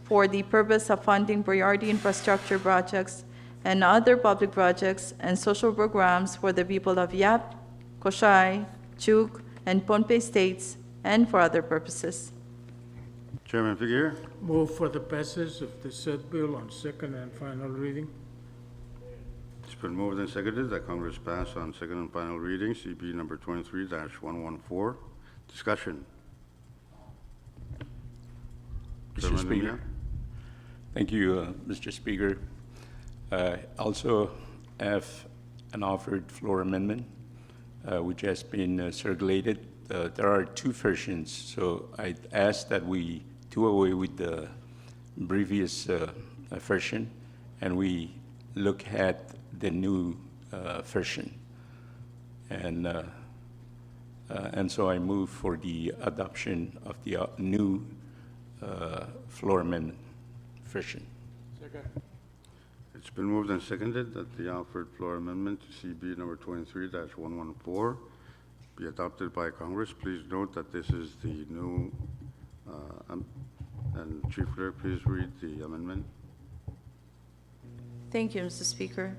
for the purpose of funding priority infrastructure projects and other public projects and social programs for the people of Yap, Koshai, Chuk, and Pohnpei states, and for other purposes. Chairman Figueres. Move for the passage of the said bill on second and final reading. It's been moved and seconded that Congress pass on second and final reading, CB number 23-114. Discussion. Mr. Chairman Speaker. Mejia. Thank you, Mr. Speaker. Also have an offered floor amendment, which has been circulated. There are 2 versions, so I ask that we do away with the previous version and we look at the new version. And so I move for the adoption of the new floor amendment version. It's been moved and seconded that the offered floor amendment to CB number 23-114 be adopted by Congress. Please note that this is the new, and Chief Clerk, please read the amendment. Thank you, Mr. Speaker.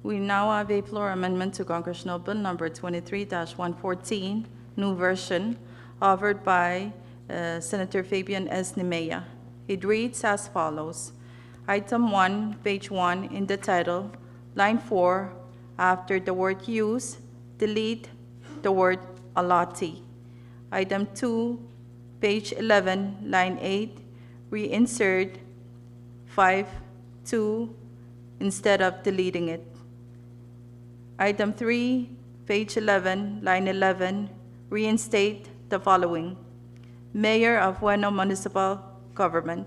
We now have a floor amendment to Congressional Bill number 23-114, new version, offered by Senator Fabian S. Nemea. It reads as follows. Item 1, page 1, in the title, line 4, after the word use, delete the word allotee. Item 2, page 11, line 8, reinsert 5-2 instead of deleting it. Item 3, page 11, line 11, reinstate the following. Mayor of Bueno Municipal Government.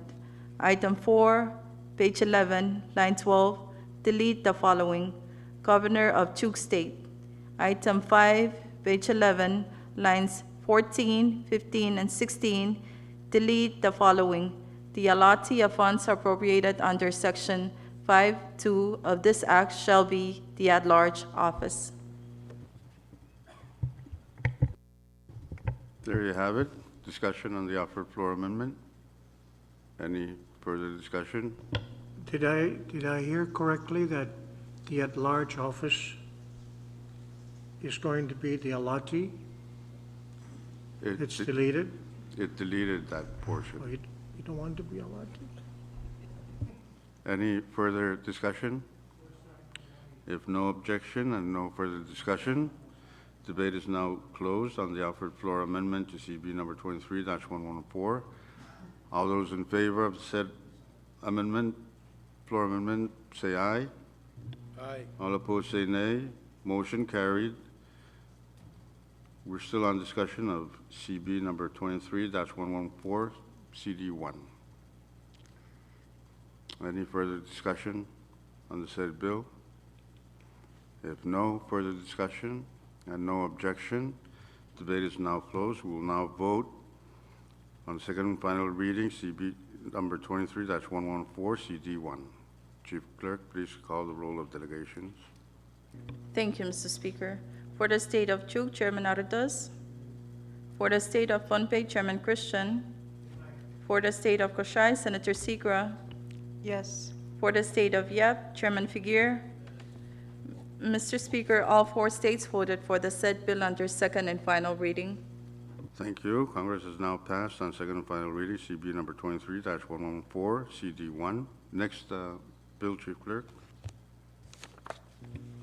Item 4, page 11, line 12, delete the following. Governor of Chuk State. Item 5, page 11, lines 14, 15, and 16, delete the following. The allotee of funds appropriated under Section 5(2) of this act shall be the at-large office. There you have it. Discussion on the offered floor amendment. Any further discussion? Did I hear correctly that the at-large office is going to be the allotee? It's deleted? It deleted that Or portion. you don't want to be allotted? Any further discussion? If no objection and no further discussion, debate is now closed on the offered floor amendment to CB number 23-114. All those in favor of said amendment, floor amendment, say aye. Aye. All opposed say nay. Motion carried. We're still on discussion of CB number 23-114, CD1. Any further discussion on the said bill? If no further discussion and no objection, debate is now closed. We will now vote on second and final reading, CB number 23-114, CD1. Chief Clerk, please call the roll of delegations. Thank you, Mr. Speaker. For the state of Chuk, Chairman Aradas. For the state of Pohnpei, Chairman Christian. For the state of Koshai, Senator Segra. Yes. For the state of Yap, Chairman Figuer. Mr. Speaker, all 4 states voted for the said bill under second and final reading. Thank you. Congress has now passed on second and final reading, CB number 23-114, CD1. Next bill, Chief Clerk.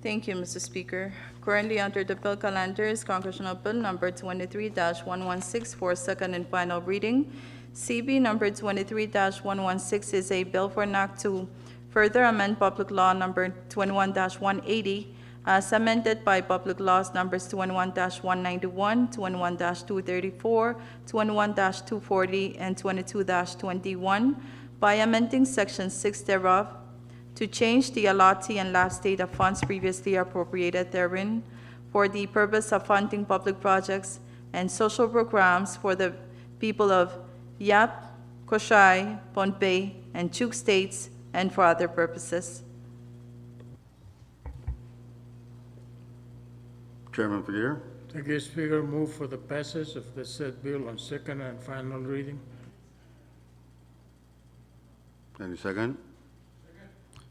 Thank you, Mr. Speaker. Currently under the bill calendar is Congressional Bill number 23-116 for second and final reading. CB number 23-116 is a bill for an act to further amend Public Law number 21-180 as amended by Public Laws numbers 21-191, 21-234, 21-240, and 22-21 by amending Section 6 thereof to change the allotee and lapse date of funds previously appropriated therein for the purpose of funding public projects and social programs for the people of Yap, Koshai, Pohnpei, and Chuk states, and for other purposes. Chairman Figuer. Thank you, Speaker. Move for the passage of the said bill on second and final reading. Any second?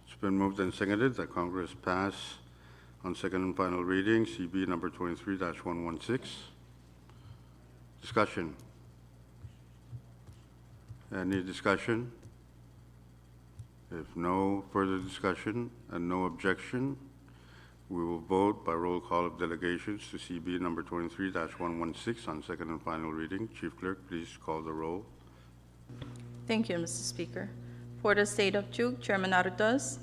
It's been moved and seconded that Congress pass on second and final reading, CB number 23-116. Discussion. Any discussion? If no further discussion and no objection, we will vote by roll call of delegations to CB number 23-116 on second and final reading. Chief Clerk, please call the roll. Thank you, Mr. Speaker. For the state of Chuk, Chairman Aradas.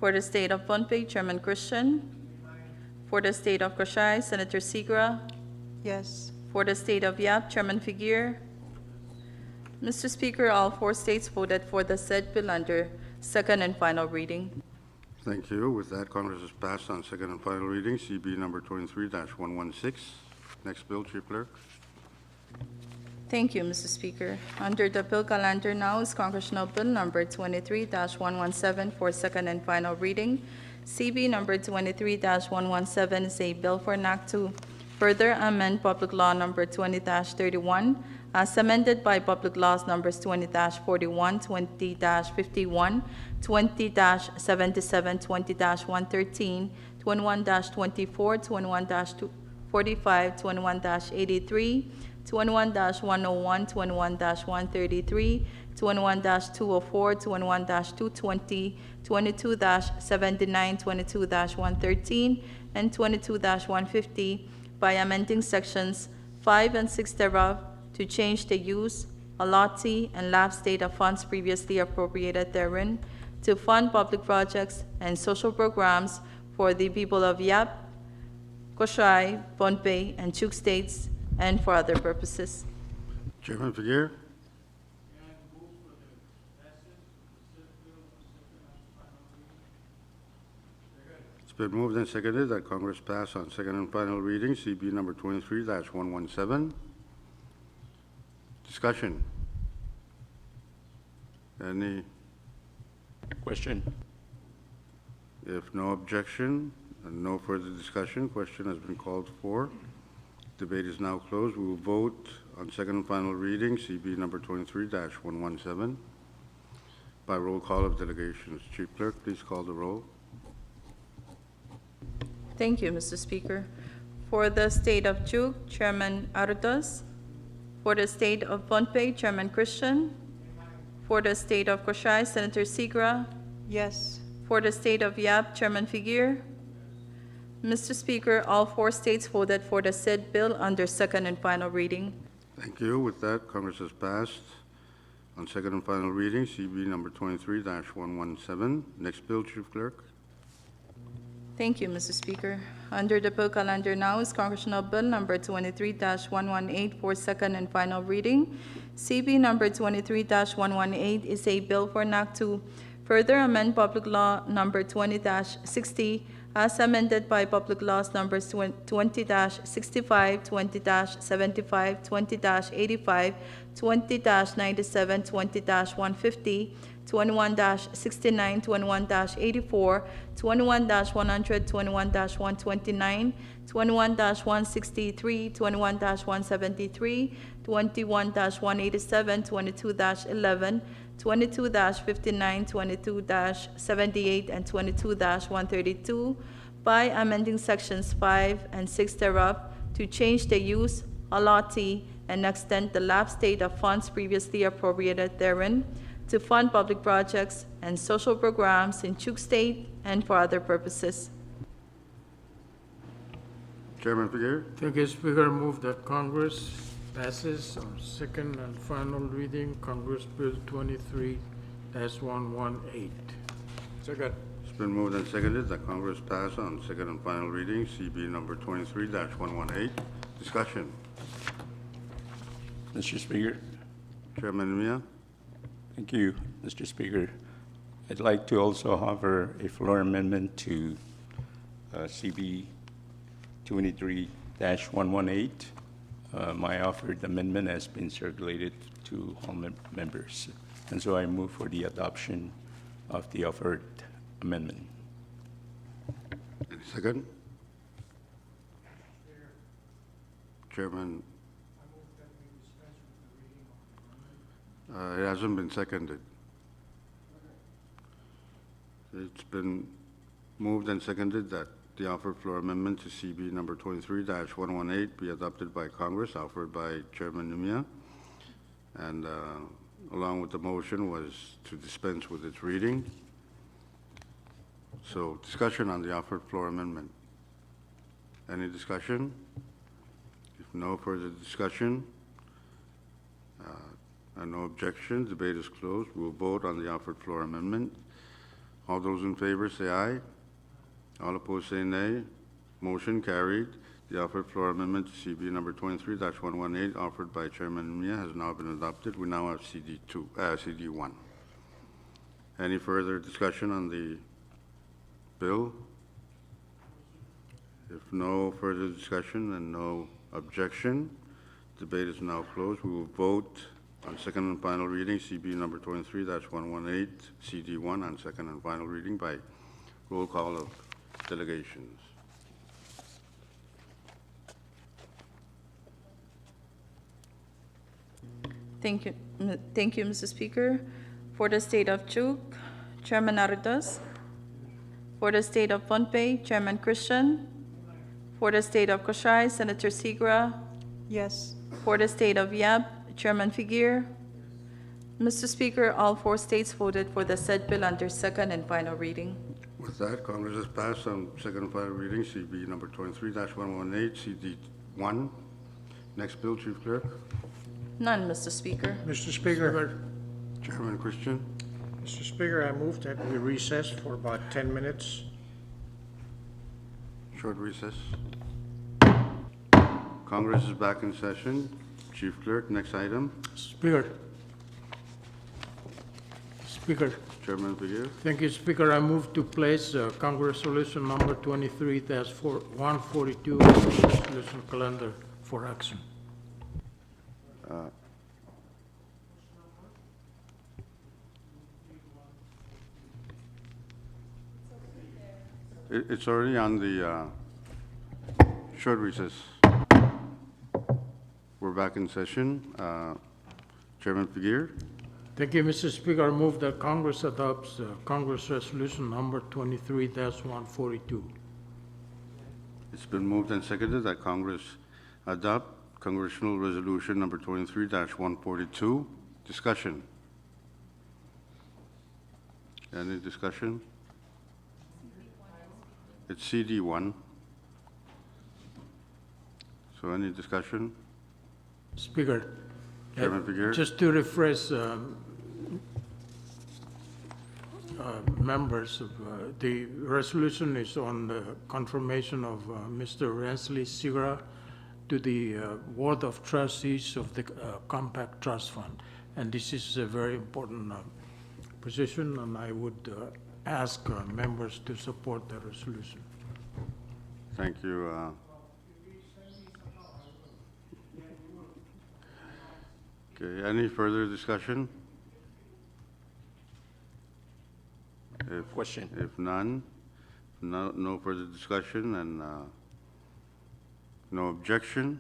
For the state of Pohnpei, Chairman Christian. For the state of Koshai, Senator Segra. Yes. For the state of Yap, Chairman Figuer. Mr. Speaker, all 4 states voted for the said bill under second and final reading. Thank you. With that, Congress has passed on second and final reading, CB number 23-116. Next bill, Chief Clerk. Thank you, Mr. Speaker. Under the bill calendar now is Congressional Bill number 23-117 for second and final reading. CB number 23-117 is a bill for an act to further amend Public Law number 20-31 as amended by Public Laws numbers 20-41, 20-51, 20-77, 20-113, 21-24, 21-45, 21-83, 21-101, 21-133, 21-204, 21-220, 22-79, 22-113, and 22-150 by amending Sections 5 and 6 thereof to change the use, allotee, and lapse date of funds previously appropriated therein to fund public projects and social programs for the people of Yap, Koshai, Pohnpei, and Chuk states, and for other purposes. Chairman Figuer. It's been moved and seconded that Congress pass on second and final reading, CB number 23-117. Discussion. Any? Question? If no objection and no further discussion, question has been called for. Debate is now closed. We will vote on second and final reading, CB number 23-117, by roll call of delegations. Chief Clerk, please call the roll. Thank you, Mr. Speaker. For the state of Chuk, Chairman Aradas. For the state of Pohnpei, Chairman Christian. For the state of Koshai, Senator Segra. Yes. For the state of Yap, Chairman Figuer. Mr. Speaker, all 4 states voted for the said bill under second and final reading. Thank you. With that, Congress has passed on second and final reading, CB number 23-117. Next bill, Chief Clerk. Thank you, Mr. Speaker. Under the bill calendar now is Congressional Bill Number 23-118 for second and final reading. CB Number 23-118 is a bill for an act to further amend Public Law Number 20-60 as amended by Public Laws Numbers 20-65, 20-75, 20-85, 20-97, 20-150, 21-69, 21-84, 21-100, 21-129, 21-163, 21-173, 21-187, 22-11, 22-59, 22-78, and 22-132 by amending sections 5 and 6 thereof to change the use, allottee, and extend the lapse date of funds previously appropriated therein to fund public projects and social programs in Chuk State and for other purposes. Chairman Figueroa. Thank you, Speaker. I move that Congress passes on second and final reading Congress Bill 23-118. Second. It's been moved and seconded that Congress pass on second and final reading CB number 23-118. Discussion. Mr. Speaker. Chairman Mia. Thank you, Mr. Speaker. I'd like to also offer a floor amendment to CB 23-118. My offered amendment has been circulated to all members, and so I move for the adoption of the offered amendment. Any second? Chairman. It hasn't been seconded. It's been moved and seconded that the offered floor amendment to CB number 23-118 be adopted by Congress, offered by Chairman Numia. And along with the motion was to dispense with its reading. So discussion on the offered floor amendment. Any discussion? If no further discussion, and no objection, debate is closed. We'll vote on the offered floor amendment. All those in favor say aye. All opposed say nay. Motion carried. The offered floor amendment to CB number 23-118 offered by Chairman Mia has now been adopted. We now have CD1. Any further discussion on the bill? If no further discussion and no objection, debate is now closed. We will vote on second and final reading, CB number 23-118, CD1 on second and final reading by roll call of delegations. Thank you, Mr. Speaker. For the state of Chuk, Chairman Nardos. For the state of Pohnpei, Chairman Christian. For the state of Koshai, Senator Segra. Yes. For the state of Yap, Chairman Figueroa. Mr. Speaker, all 4 states voted for the said bill under second and final reading. With that, Congress has passed on second and final reading, CB number 23-118, CD1. Next bill, Chief Clerk. None, Mr. Speaker. Mr. Speaker, Chairman Christian. Mr. Speaker, I move that we recess for about 10 minutes. Short recess. Congress is back in session. Chief Clerk, next item. Speaker. Chairman Figueroa. Thank you, Speaker. I move to place Congress Resolution number 23-142 on the resolution calendar for action. It's already on the short recess. We're back in session. Chairman Figueroa. Thank you, Mr. Speaker. I move that Congress adopts Congress Resolution number 23-142. It's been moved and seconded that Congress adopt Congressional Resolution number 23-142. Discussion. Any discussion? It's CD1. So any discussion? Speaker. Chairman Figueroa. Just to refresh, members, the resolution is on the confirmation of Mr. Rensley Sigra to the Board of Trustees of the Compact Trust Fund. And this is a very important position, and I would ask members to support the resolution. Thank you. Okay, any further discussion? Question. If none, no further discussion and no objection,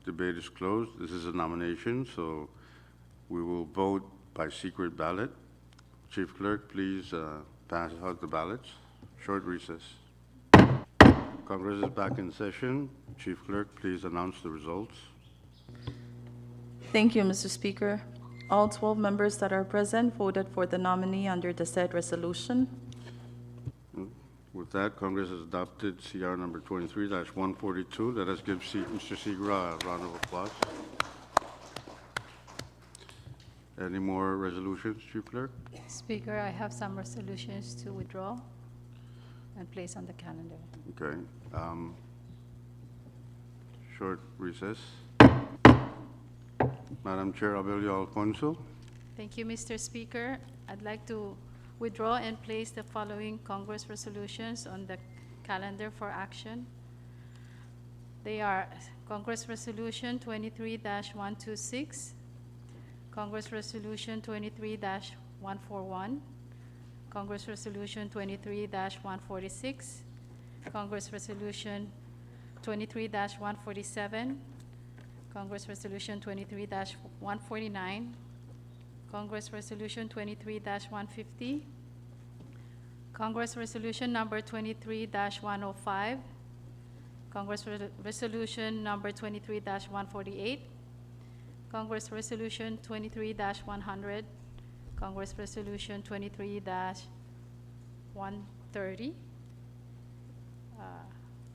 debate is closed. This is a nomination, so we will vote by secret ballot. Chief Clerk, please pass out the ballots. Short recess. Congress is back in session. Chief Clerk, please announce the results. Thank you, Mr. Speaker. All 12 members that are present voted for the nominee under the said resolution. With that, Congress has adopted CR number 23-142. Let us give Mr. Segra a round of applause. Any more resolutions, Chief Clerk? Speaker, I have some resolutions to withdraw and place on the calendar. Okay. Short recess. Madam Chair Abelio Alfonso. Thank you, Mr. Speaker. I'd like to withdraw and place the following Congress resolutions on the calendar for action. They are Congress Resolution 23-126, Congress Resolution 23-141, Congress Resolution 23-146, Congress Resolution 23-147, Congress Resolution 23-149, Congress Resolution 23-150, Congress Resolution number 23-105, Congress Resolution number 23-148, Congress Resolution 23-100, Congress Resolution 23-130,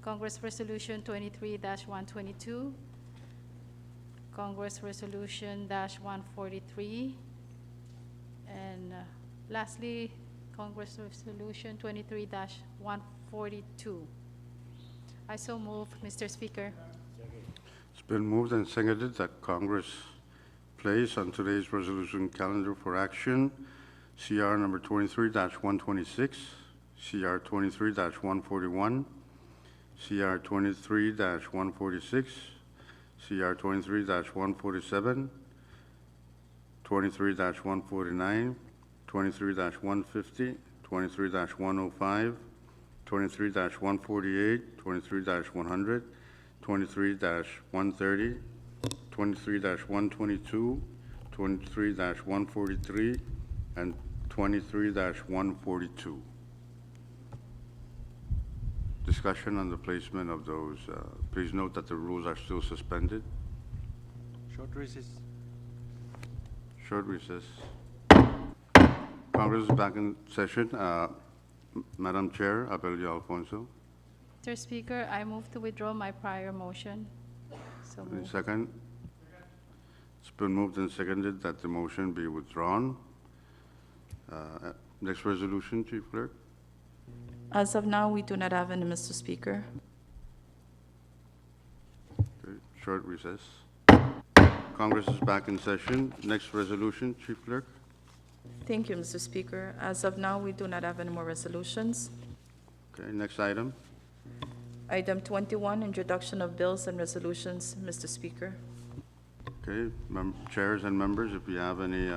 Congress Resolution 23-122, Congress Resolution -143, and lastly, Congress Resolution 23-142. I so move, Mr. Speaker. It's been moved and seconded that Congress place on today's resolution calendar for action CR number 23-126, CR 23-141, CR 23-146, CR 23-147, 23-149, 23-150, 23-105, 23-148, 23-100, 23-130, 23-122, 23-143, and 23-142. Discussion on the placement of those. Please note that the rules are still suspended. Short recess. Short recess. Congress is back in session. Madam Chair, Abelio Alfonso. Mr. Speaker, I move to withdraw my prior motion. So Any moved. second? It's been moved and seconded that the motion be withdrawn. Next resolution, Chief Clerk. As of now, we do not have any, Mr. Speaker. Okay, short recess. Congress is back in session. Next resolution, Chief Clerk. Thank you, Mr. Speaker. As of now, we do not have any more resolutions. Okay, next item. Item 21, introduction of bills and resolutions, Mr. Speaker. Okay, chairs and members, if you have any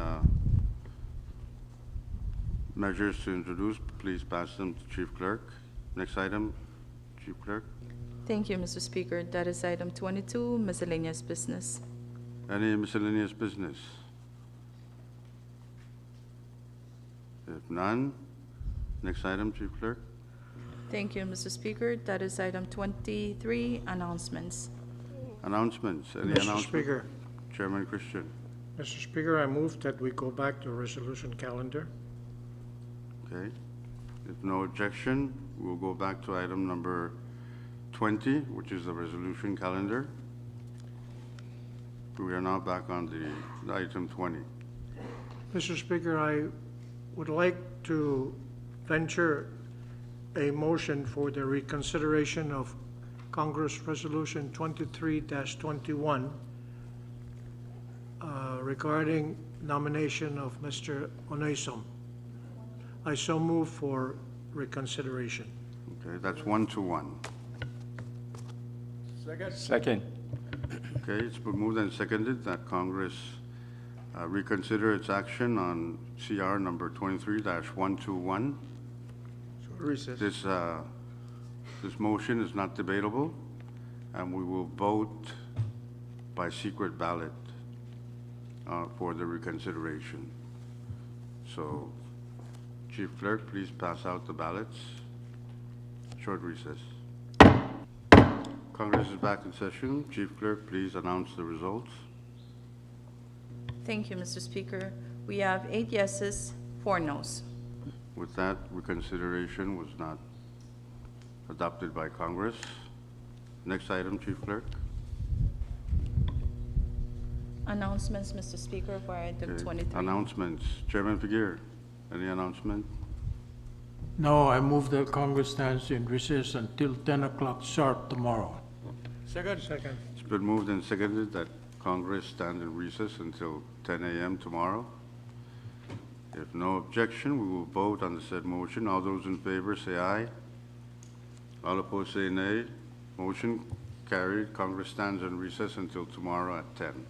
measures to introduce, please pass them to Chief Clerk. Next item, Chief Clerk. Thank you, Mr. Speaker. That is item 22, miscellaneous business. Any miscellaneous business? If none, next item, Chief Clerk. Thank you, Mr. Speaker. That is item 23, announcements. Announcements. Any Mr. announcements? Speaker, Chairman Christian. Mr. Speaker, I move that we go back to resolution calendar. Okay. If no objection, we'll go back to item number 20, which is the resolution calendar. We are now back on the item 20. Mr. Speaker, I would like to venture a motion for the reconsideration of Congress Resolution 23-21 regarding nomination of Mr. Onaisom. I so move for reconsideration. Okay, that's 1-1. Second. Okay, it's been moved and seconded that Congress reconsider its action on CR number 23-121. Recess. This motion is not debatable, and we will vote by secret ballot for the reconsideration. So, Chief Clerk, please pass out the ballots. Short recess. Congress is back in session. Chief Clerk, please announce the results. Thank you, Mr. Speaker. We have 8 yeses, 4 nos. With that, reconsideration was not adopted by Congress. Next item, Chief Clerk. Announcements, Mr. Speaker, for item Okay, 23. Announcements. Chairman Figueroa, any announcement? No, I move that Congress stands in recess until 10 o'clock sharp tomorrow. Second. It's been moved and seconded that Congress stand in recess until 10 a.m. tomorrow. If no objection, we will vote on the said motion. All those in favor say aye. All opposed say nay. Motion carried. Congress stands in recess until tomorrow at 10.